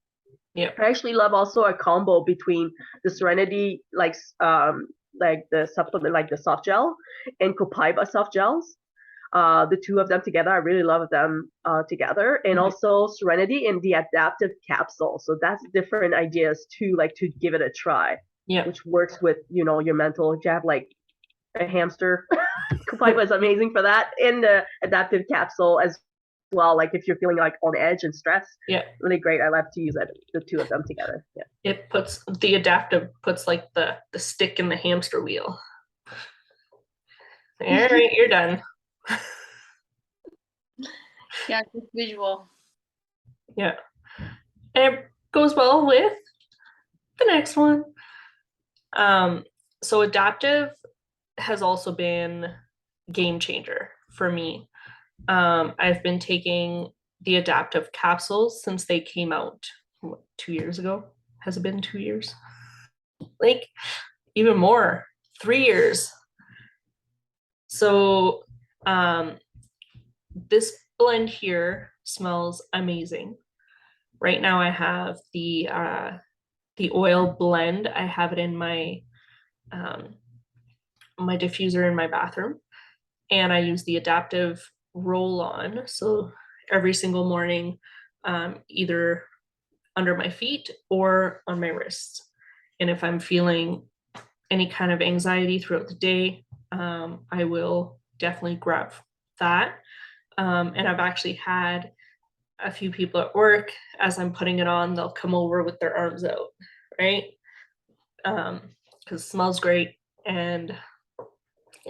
Speaker 1: Yep.
Speaker 3: I actually love also a combo between the Serenity, like the supplement, like the soft gel, and Copaiba soft gels. The two of them together, I really love them together, and also Serenity and the adaptive capsule. So that's different ideas too, like to give it a try.
Speaker 1: Yeah.
Speaker 3: Which works with your mental. If you have like a hamster, Copaiba is amazing for that, and the adaptive capsule as well. Like if you're feeling like on edge and stressed,
Speaker 1: Yeah.
Speaker 3: really great. I love to use it, the two of them together. Yeah.
Speaker 1: It puts the adaptive puts like the stick in the hamster wheel. All right, you're done.
Speaker 2: Yeah, good visual.
Speaker 1: Yeah. And it goes well with the next one. So adaptive has also been game changer for me. I've been taking the adaptive capsules since they came out 2 years ago. Has it been 2 years? Like even more, 3 years. So this blend here smells amazing. Right now I have the oil blend. I have it in my my diffuser in my bathroom, and I use the adaptive roll on. So every single morning, either under my feet or on my wrists. And if I'm feeling any kind of anxiety throughout the day, I will definitely grab that. And I've actually had a few people at work, as I'm putting it on, they'll come over with their arms out, right? Because it smells great and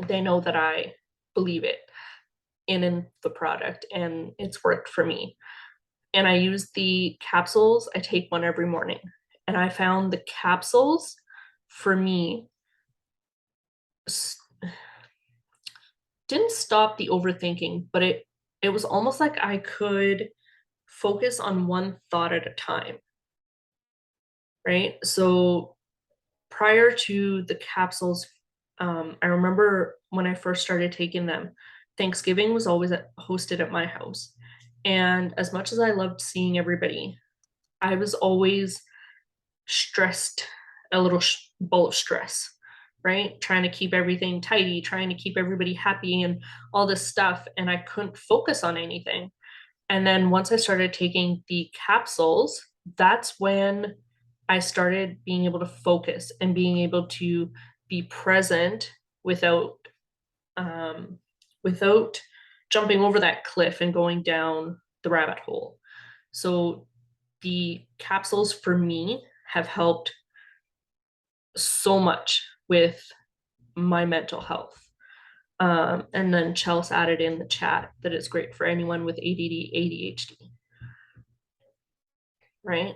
Speaker 1: they know that I believe it in the product and it's worked for me. And I use the capsules. I take one every morning. And I found the capsules for me didn't stop the overthinking, but it was almost like I could focus on one thought at a time. Right? So prior to the capsules, I remember when I first started taking them, Thanksgiving was always hosted at my house. And as much as I loved seeing everybody, I was always stressed, a little ball of stress, right? Trying to keep everything tidy, trying to keep everybody happy and all this stuff. And I couldn't focus on anything. And then once I started taking the capsules, that's when I started being able to focus and being able to be present without without jumping over that cliff and going down the rabbit hole. So the capsules for me have helped so much with my mental health. And then Chelsea added in the chat that it's great for anyone with ADD, ADHD. Right?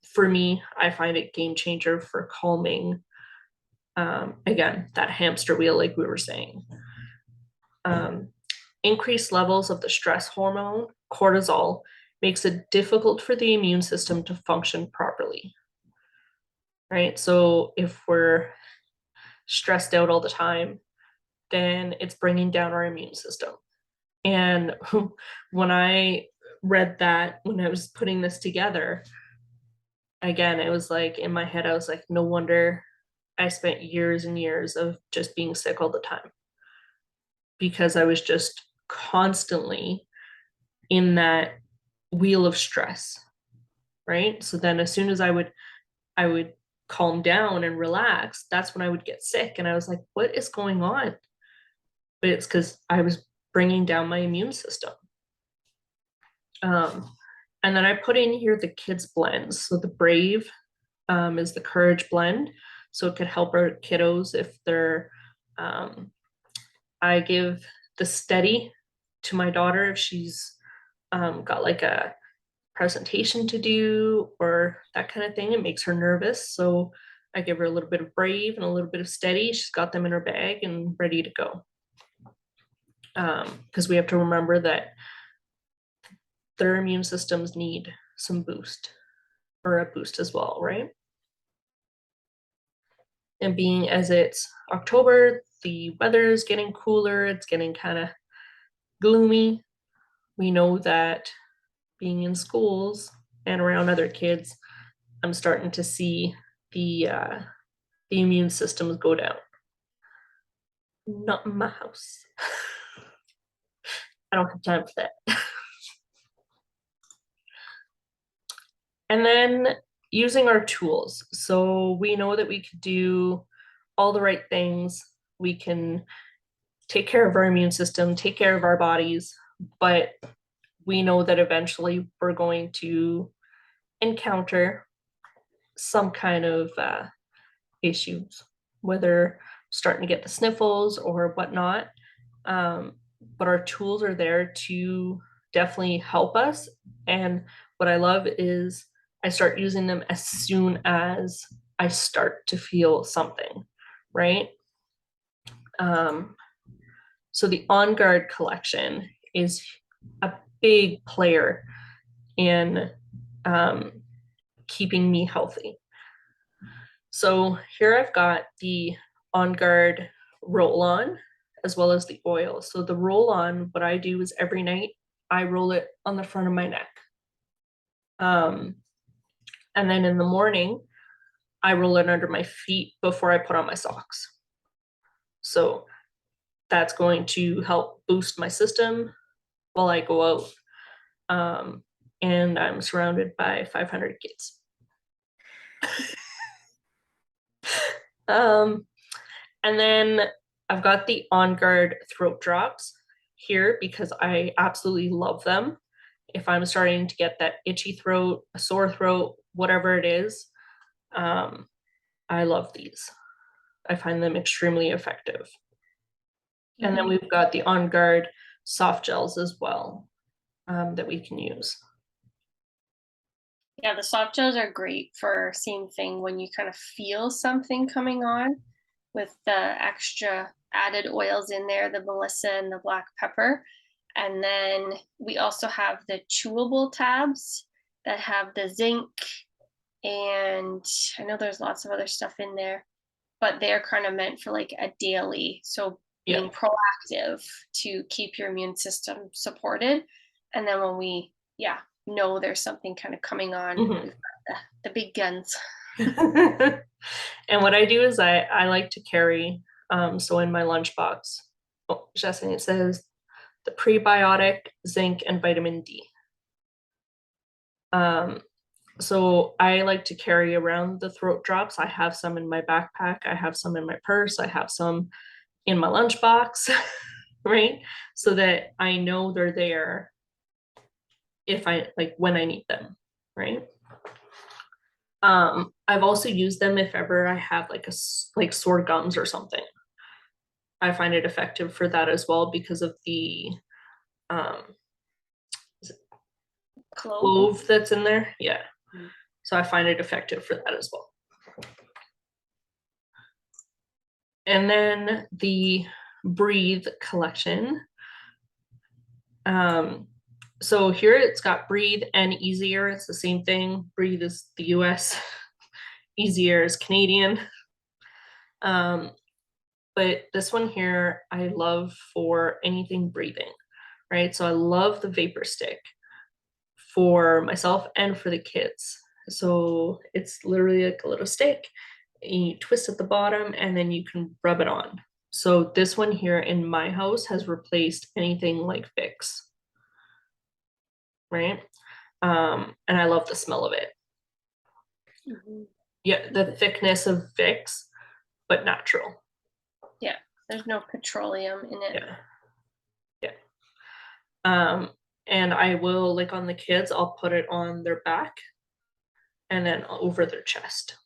Speaker 1: For me, I find it game changer for calming, again, that hamster wheel, like we were saying. Increased levels of the stress hormone, cortisol, makes it difficult for the immune system to function properly. Right? So if we're stressed out all the time, then it's bringing down our immune system. And when I read that, when I was putting this together, again, it was like in my head, I was like, no wonder I spent years and years of just being sick all the time, because I was just constantly in that wheel of stress, right? So then as soon as I would calm down and relax, that's when I would get sick. And I was like, what is going on? But it's because I was bringing down my immune system. And then I put in here the kids blends. So the Brave is the courage blend. So it could help our kiddos if they're, I give the Steady to my daughter if she's got like a presentation to do or that kind of thing. It makes her nervous. So I give her a little bit of Brave and a little bit of Steady. She's got them in her bag and ready to go. Because we have to remember that their immune systems need some boost, or a boost as well, right? And being as it's October, the weather is getting cooler, it's getting kind of gloomy. We know that being in schools and around other kids I'm starting to see the immune systems go down. Not in my house. I don't have time for that. And then using our tools. So we know that we could do all the right things. We can take care of our immune system, take care of our bodies, but we know that eventually we're going to encounter some kind of issues, whether starting to get the sniffles or whatnot. But our tools are there to definitely help us. And what I love is I start using them as soon as I start to feel something, right? So the On Guard collection is a big player in keeping me healthy. So here I've got the On Guard roll-on as well as the oil. So the roll-on, what I do is every night I roll it on the front of my neck. And then in the morning, I roll it under my feet before I put on my socks. So that's going to help boost my system while I go out. And I'm surrounded by 500 kids. And then I've got the On Guard throat drops here because I absolutely love them. If I'm starting to get that itchy throat, a sore throat, whatever it is, I love these. I find them extremely effective. And then we've got the On Guard soft gels as well that we can use.
Speaker 2: Yeah, the soft gels are great for same thing when you kind of feel something coming on with the extra added oils in there, the Melissa and the black pepper. And then we also have the chewable tabs that have the zinc, and I know there's lots of other stuff in there, but they're kind of meant for like a daily. So being proactive to keep your immune system supported. And then when we, know there's something kind of coming on, we've got the big guns.
Speaker 1: And what I do is I like to carry, so in my lunchbox, Justin, it says the prebiotic, zinc, and vitamin D. So I like to carry around the throat drops. I have some in my backpack. I have some in my purse. I have some in my lunchbox, right? So that I know they're there if I like when I need them, right? I've also used them if ever I have like sore gums or something. I find it effective for that as well because of the clove that's in there. Yeah. So I find it effective for that as well. And then the Breathe collection. So here it's got Breathe and Easier. It's the same thing. Breathe is the US, Easier is Canadian. But this one here, I love for anything breathing, right? So I love the vapor stick for myself and for the kids. So it's literally like a little stick. And you twist at the bottom and then you can rub it on. So this one here in my house has replaced anything like Vicks, right? And I love the smell of it. Yeah, the thickness of Vicks, but natural.
Speaker 2: Yeah, there's no petroleum in it.
Speaker 1: Yeah. And I will, like on the kids, I'll put it on their back and then over their chest.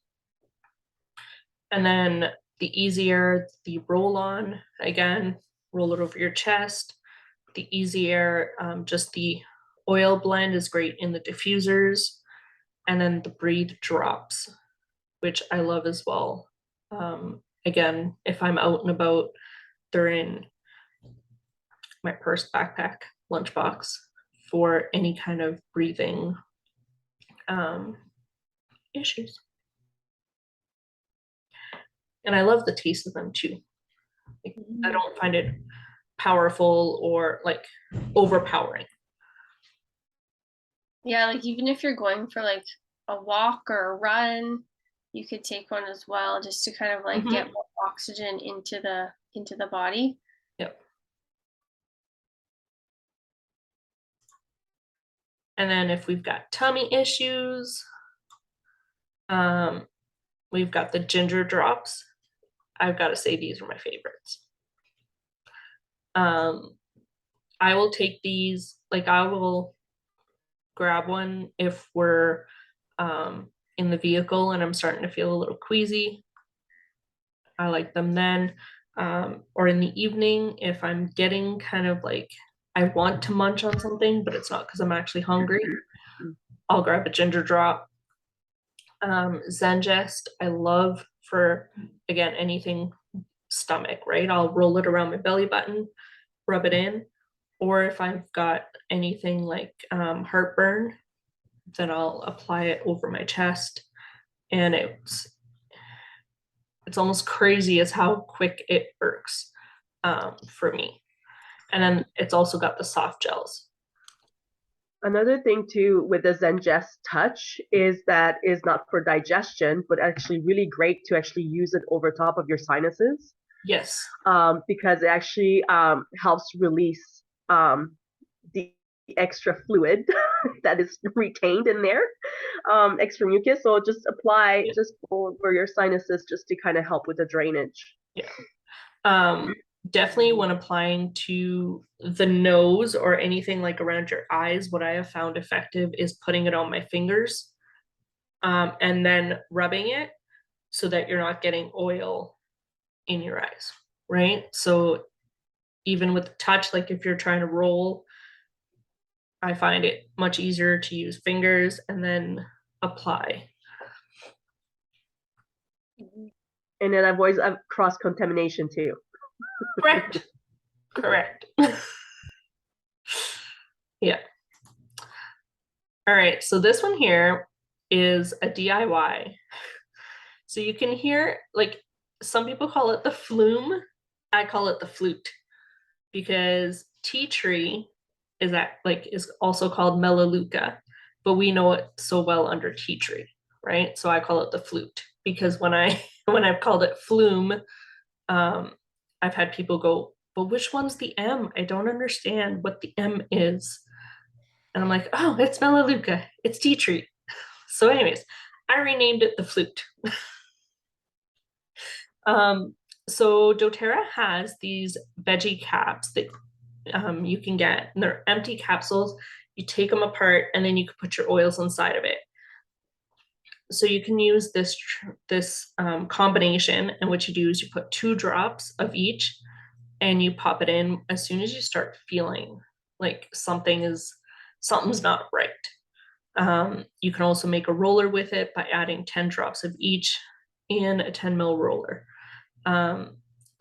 Speaker 1: And then the Easier, the roll-on, again, roll it over your chest. The Easier, just the oil blend is great in the diffusers. And then the Breathe drops, which I love as well. Again, if I'm out and about, they're in my purse, backpack, lunchbox for any kind of breathing issues. And I love the taste of them too. Like, I don't find it powerful or like overpowering.
Speaker 2: Yeah, like even if you're going for like a walk or a run, you could take one as well, just to kind of like get more oxygen into the body.
Speaker 1: Yep. And then if we've got tummy issues, we've got the ginger drops. I've got to say these are my favorites. I will take these, like I will grab one if we're in the vehicle and I'm starting to feel a little queasy. I like them then. Or in the evening if I'm getting kind of like, I want to munch on something, but it's not because I'm actually hungry. I'll grab a ginger drop. Zengest, I love for, again, anything stomach, right? I'll roll it around my belly button, rub it in. Or if I've got anything like heartburn, then I'll apply it over my chest. And it's almost crazy as how quick it works for me. And then it's also got the soft gels.
Speaker 3: Another thing too with the Zengest Touch is that is not for digestion, but actually really great to actually use it over top of your sinuses.
Speaker 1: Yes.
Speaker 3: Because it actually helps release the extra fluid that is retained in there, extra mucus. So just apply just over your sinuses just to kind of help with the drainage.
Speaker 1: Yeah. Definitely when applying to the nose or anything like around your eyes, what I have found effective is putting it on my fingers and then rubbing it so that you're not getting oil in your eyes, right? So even with the touch, like if you're trying to roll, I find it much easier to use fingers and then apply.
Speaker 3: And it avoids cross-contamination too.
Speaker 1: Correct. Correct. Yeah. All right, so this one here is a DIY. So you can hear, like, some people call it the flume. I call it the flute because tea tree is also called Melaleuca, but we know it so well under tea tree, right? So I call it the flute because when I've called it flume, I've had people go, but which one's the M? I don't understand what the M is. And I'm like, oh, it's Melaleuca. It's tea tree. So anyways, I renamed it the flute. So doTERRA has these veggie caps that you can get. And they're empty capsules. You take them apart and then you can put your oils inside of it. So you can use this combination, and what you do is you put 2 drops of each and you pop it in as soon as you start feeling like something's not right. You can also make a roller with it by adding 10 drops of each in a 10 ml roller.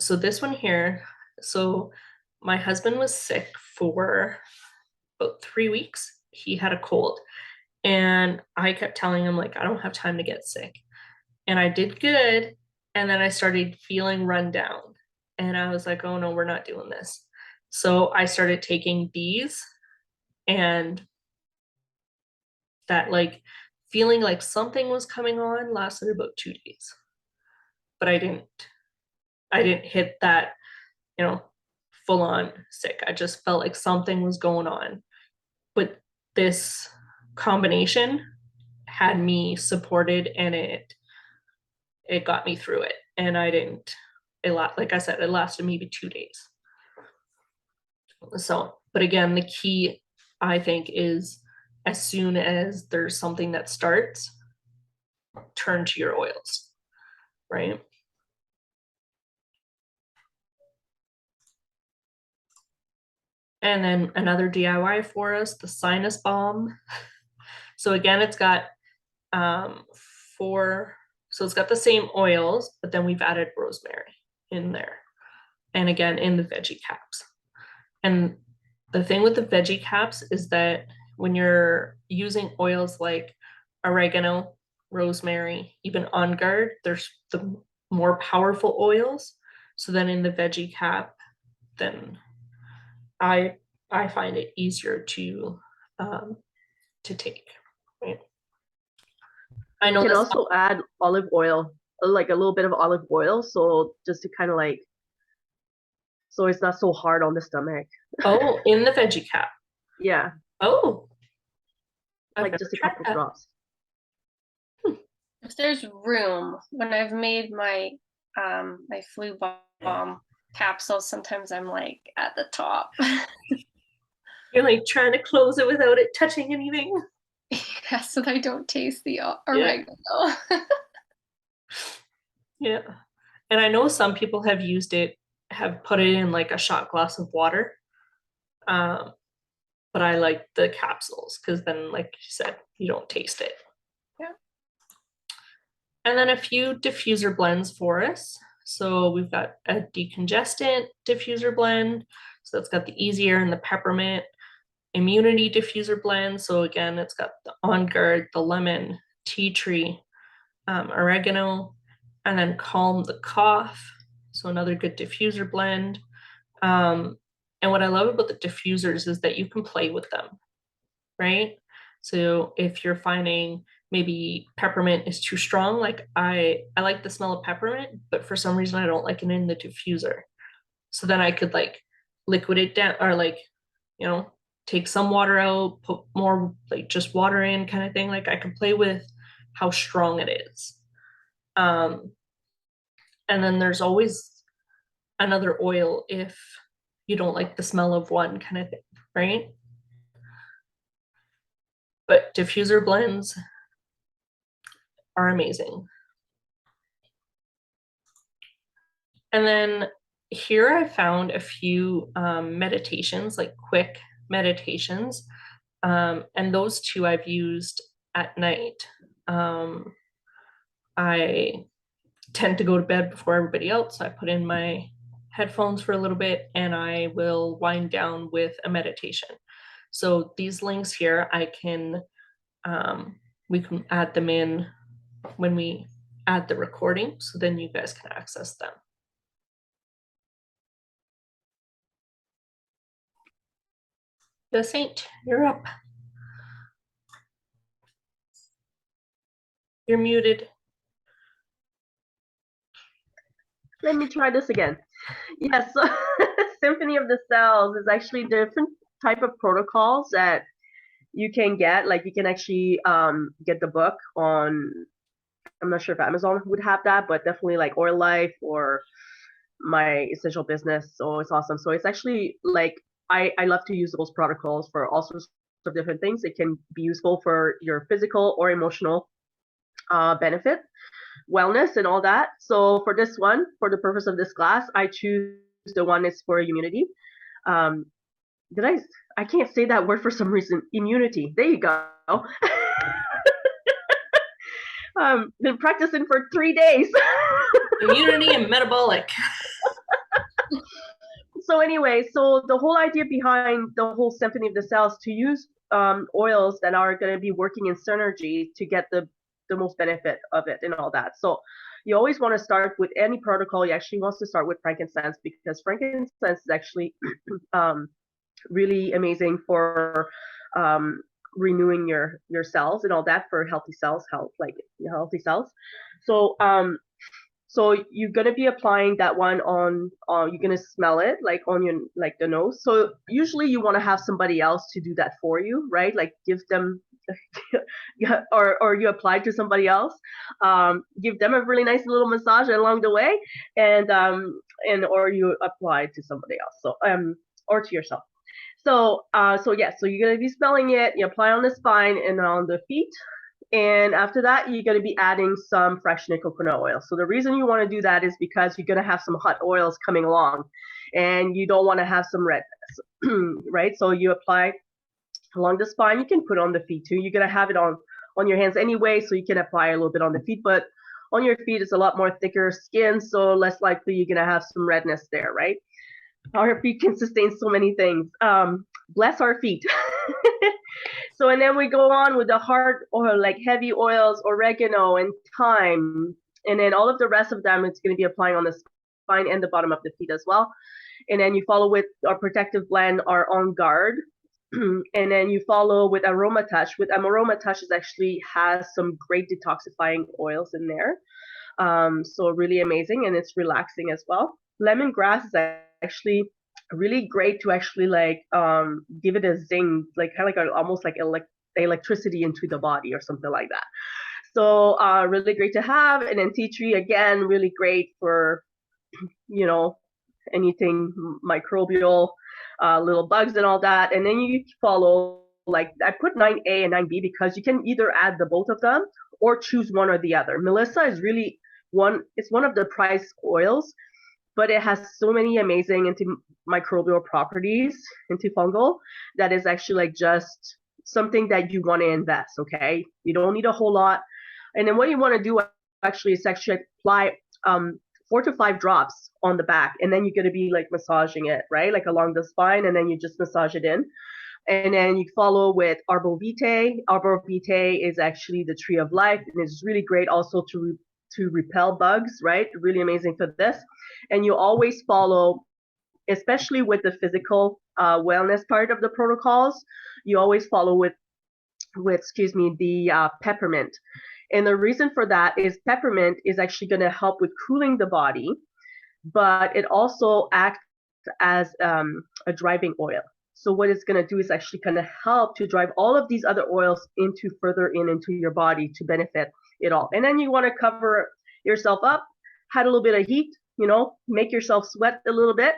Speaker 1: So this one here, so my husband was sick for about 3 weeks. He had a cold and I kept telling him like, I don't have time to get sick. And I did good. And then I started feeling run down and I was like, oh no, we're not doing this. So I started taking these and that like feeling like something was coming on lasted about 2 days. But I didn't hit that, full on sick. I just felt like something was going on. But this combination had me supported and it got me through it. And like I said, it lasted maybe 2 days. So, but again, the key I think is as soon as there's something that starts, turn to your oils, right? And then another DIY for us, the sinus balm. So again, it's got 4, so it's got the same oils, but then we've added rosemary in there. And again, in the veggie caps. And the thing with the veggie caps is that when you're using oils like oregano, rosemary, even On Guard, there's the more powerful oils. So then in the veggie cap, then I find it easier to take. Right? I
Speaker 3: You
Speaker 1: know
Speaker 3: can
Speaker 1: this.
Speaker 3: also add olive oil, like a little bit of olive oil, so just to kind of like, so it's not so hard on the stomach.
Speaker 1: Oh, in the veggie cap.
Speaker 3: Yeah,
Speaker 1: Oh, I've
Speaker 3: like
Speaker 1: never
Speaker 3: just a
Speaker 1: tried
Speaker 3: couple
Speaker 1: that.
Speaker 3: drops.
Speaker 2: If there's room, when I've made my my flu bomb capsules, sometimes I'm like at the top.
Speaker 1: You're like trying to close it without it touching anything.
Speaker 2: Yeah, so that I don't taste the
Speaker 1: Yeah.
Speaker 2: oregano.
Speaker 1: Yeah. And I know some people have used it, have put it in like a shot glass of water. Um, but I like the capsules because then, like you said, you don't taste it.
Speaker 2: Yeah.
Speaker 1: And then a few diffuser blends for us. So we've got a decongestant diffuser blend. So that's got the easier and the peppermint immunity diffuser blend. So again, it's got the On Guard, the lemon, tea tree, oregano, and then calm the cough. So another good diffuser blend. And what I love about the diffusers is that you can play with them, right? So if you're finding maybe peppermint is too strong, like I like the smell of peppermint, but for some reason I don't like it in the diffuser. So then I could like liquid it down or like, you know, take some water out, put more like just water in kind of thing. Like I can play with how strong it is. And then there's always another oil if you don't like the smell of one kind of thing, right? But diffuser blends are amazing. And then here I found a few meditations, like quick meditations. And those two I've used at night. I tend to go to bed before everybody else. So I put in my headphones for a little bit and I will wind down with a meditation. So these links here, we can add them in when we add the recording. So then you guys can access them. The Saint, you're up. You're muted.
Speaker 3: Let me try this again. Yes, so Symphony of the Cells is actually different type of protocols that you can get. Like you can actually get the book on, I'm not sure if Amazon would have that, but definitely like Oil Life or My Essential Business. So it's awesome. So it's actually like I love to use those protocols for all sorts of different things. It can be useful for your physical or emotional benefit, wellness, and all that. So for this one, for the purpose of this class, I choose the one that's for immunity. Um, did I can't say that word for some reason. Immunity. There you go. Been practicing for 3 days.
Speaker 1: Immunity and metabolic.
Speaker 3: So anyway, so the whole idea behind the whole Symphony of the Cells to use oils that are going to be working in synergy to get the most benefit of it and all that. So you always want to start with any protocol. You actually want to start with frankincense because frankincense is actually really amazing for renewing your cells and all that for healthy cells, healthy cells. So so you're gonna be applying that one on, you're gonna smell it like on your like the nose. So usually you want to have somebody else to do that for you, right? Like give them, or you apply to somebody else. Give them a really nice little massage along the way, and or you apply to somebody else. So or to yourself. So so you're gonna be smelling it. You apply on the spine and on the feet. And after that, you're going to be adding some fresh coconut oil. So the reason you want to do that is because you're going to have some hot oils coming along and you don't want to have some redness, right? So you apply along the spine. You can put on the feet too. You're going to have it on your hands anyway, so you can apply a little bit on the feet. But on your feet, it's a lot more thicker skin, so less likely you're going to have some redness there, right? Our feet can sustain so many things. Bless our feet. So, and then we go on with the hard or like heavy oils, oregano and thyme. And then all of the rest of them, it's going to be applying on the spine and the bottom of the feet as well. And then you follow with our protective blend, our On Guard. And then you follow with Aroma Touch. With Aroma Touch is actually has some great detoxifying oils in there. So really amazing, and it's relaxing as well. Lemongrass is actually really great to actually like give it a zing, like kind of like almost like electricity into the body or something like that. So really great to have. And then tea tree, again, really great for, you know, anything microbial, little bugs and all that. And then you follow, like I put 9A and 9B because you can either add the both of them or choose one or the other. Melissa is really it's one of the prized oils, but it has so many amazing antimicrobial properties, antifungal, that is actually like just something that you want to invest, okay? You don't need a whole lot. And then what you want to do actually is actually apply 4 to 5 drops on the back, and then you're going to be like massaging it, right? Like along the spine, and then you just massage it in. And then you follow with Arbor Vitae. Arbor Vitae is actually the tree of life, and it's really great also to repel bugs, right? Really amazing for this. And you always follow, especially with the physical wellness part of the protocols, you always follow with the peppermint. And the reason for that is peppermint is actually going to help with cooling the body, but it also acts as a driving oil. So what it's going to do is actually going to help to drive all of these other oils further into your body to benefit it all. And then you want to cover yourself up, had a little bit of heat, make yourself sweat a little bit.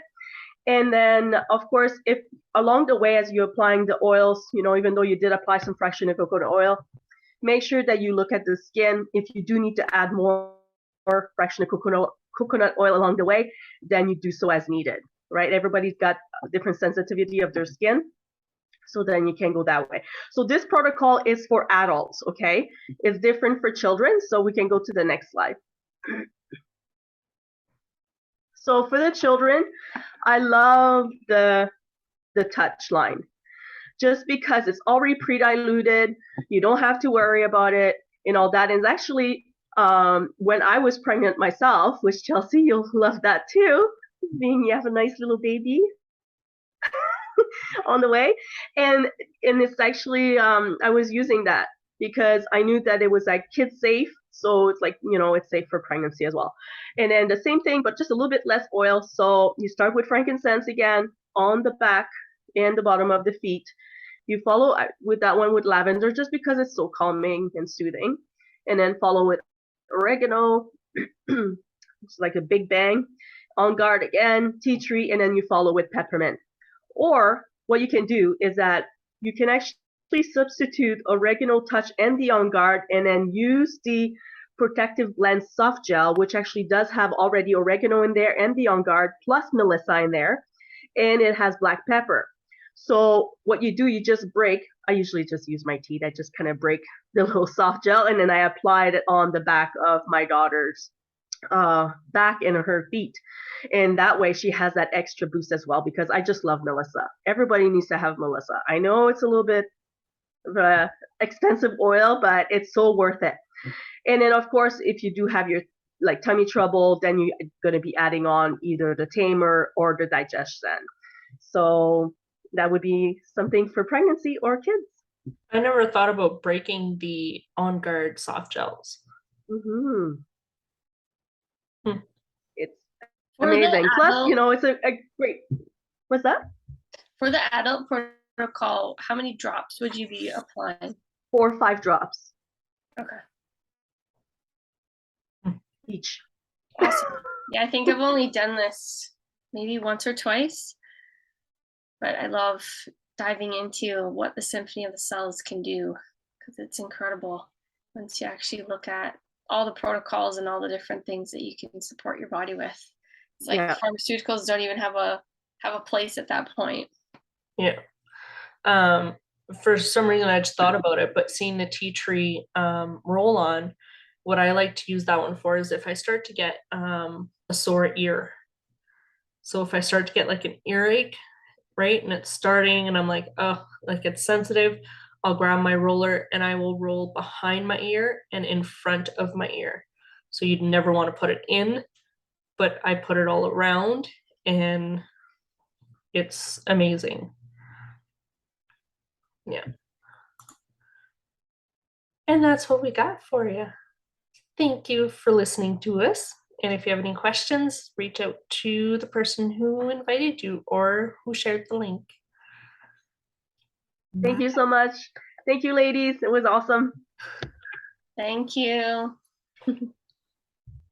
Speaker 3: And then, of course, if along the way as you're applying the oils, even though you did apply some fractionated coconut oil, make sure that you look at the skin. If you do need to add more fractionated coconut oil along the way, then you do so as needed, right? Everybody's got a different sensitivity of their skin, so then you can go that way. So this protocol is for adults, okay? It's different for children, so we can go to the next slide. So for the children, I love the touch line, just because it's already pre-diluted. You don't have to worry about it and all that. And it's actually, when I was pregnant myself, which Chelsea, you'll love that too, being you have a nice little baby on the way. And it's actually, I was using that because I knew that it was like kid safe. So it's like, it's safe for pregnancy as well. And then the same thing, but just a little bit less oil. So you start with frankincense again on the back and the bottom of the feet. You follow with that one with lavender, just because it's so calming and soothing. And then follow with oregano, it's like a big bang. On guard again, tea tree, and then you follow with peppermint. Or what you can do is that you can actually substitute oregano touch and the On Guard, and then use the Protective Blend soft gel, which actually does have already oregano in there and the On Guard plus Melissa in there, and it has black pepper. So what you do, you just break. I usually just use my teeth. I just kind of break the little soft gel, and then I applied it on the back of my daughter's back and her feet, and that way she has that extra boost as well, because I just love Melissa. Everybody needs to have Melissa. I know it's a little bit of a expensive oil, but it's so worth it. And then of course, if you do have your like tummy trouble, then you're going to be adding on either the tamer or the digestion. So that would be something for pregnancy or kids.
Speaker 1: I never thought about breaking the On Guard soft gels.
Speaker 3: It's
Speaker 2: For
Speaker 3: amazing. Plus,
Speaker 2: adult,
Speaker 3: it's a great. What's that?
Speaker 2: For the adult protocol, how many drops would you be applying?
Speaker 3: 4 or 5 drops.
Speaker 2: Okay.
Speaker 3: Each.
Speaker 2: Awesome. Yeah, I think I've only done this maybe once or twice, but I love diving into what the Symphony of the Cells can do, because it's incredible once you actually look at all the protocols and all the different things that you can support your body with. It's like pharmaceuticals don't even have a place at that point.
Speaker 1: Yeah. For some reason I just thought about it, but seeing the tea tree roll on, what I like to use that one for is if I start to get a sore ear. So if I start to get like an earache, right, and it's starting and I'm like, oh, like it's sensitive, I'll grab my roller and I will roll behind my ear and in front of my ear. So you'd never want to put it in, but I put it all around and it's amazing. And that's what we got for you. Thank you for listening to us. And if you have any questions, reach out to the person who invited you or who shared the link.
Speaker 3: Thank you so much. Thank you, ladies. It was awesome.
Speaker 2: Thank you.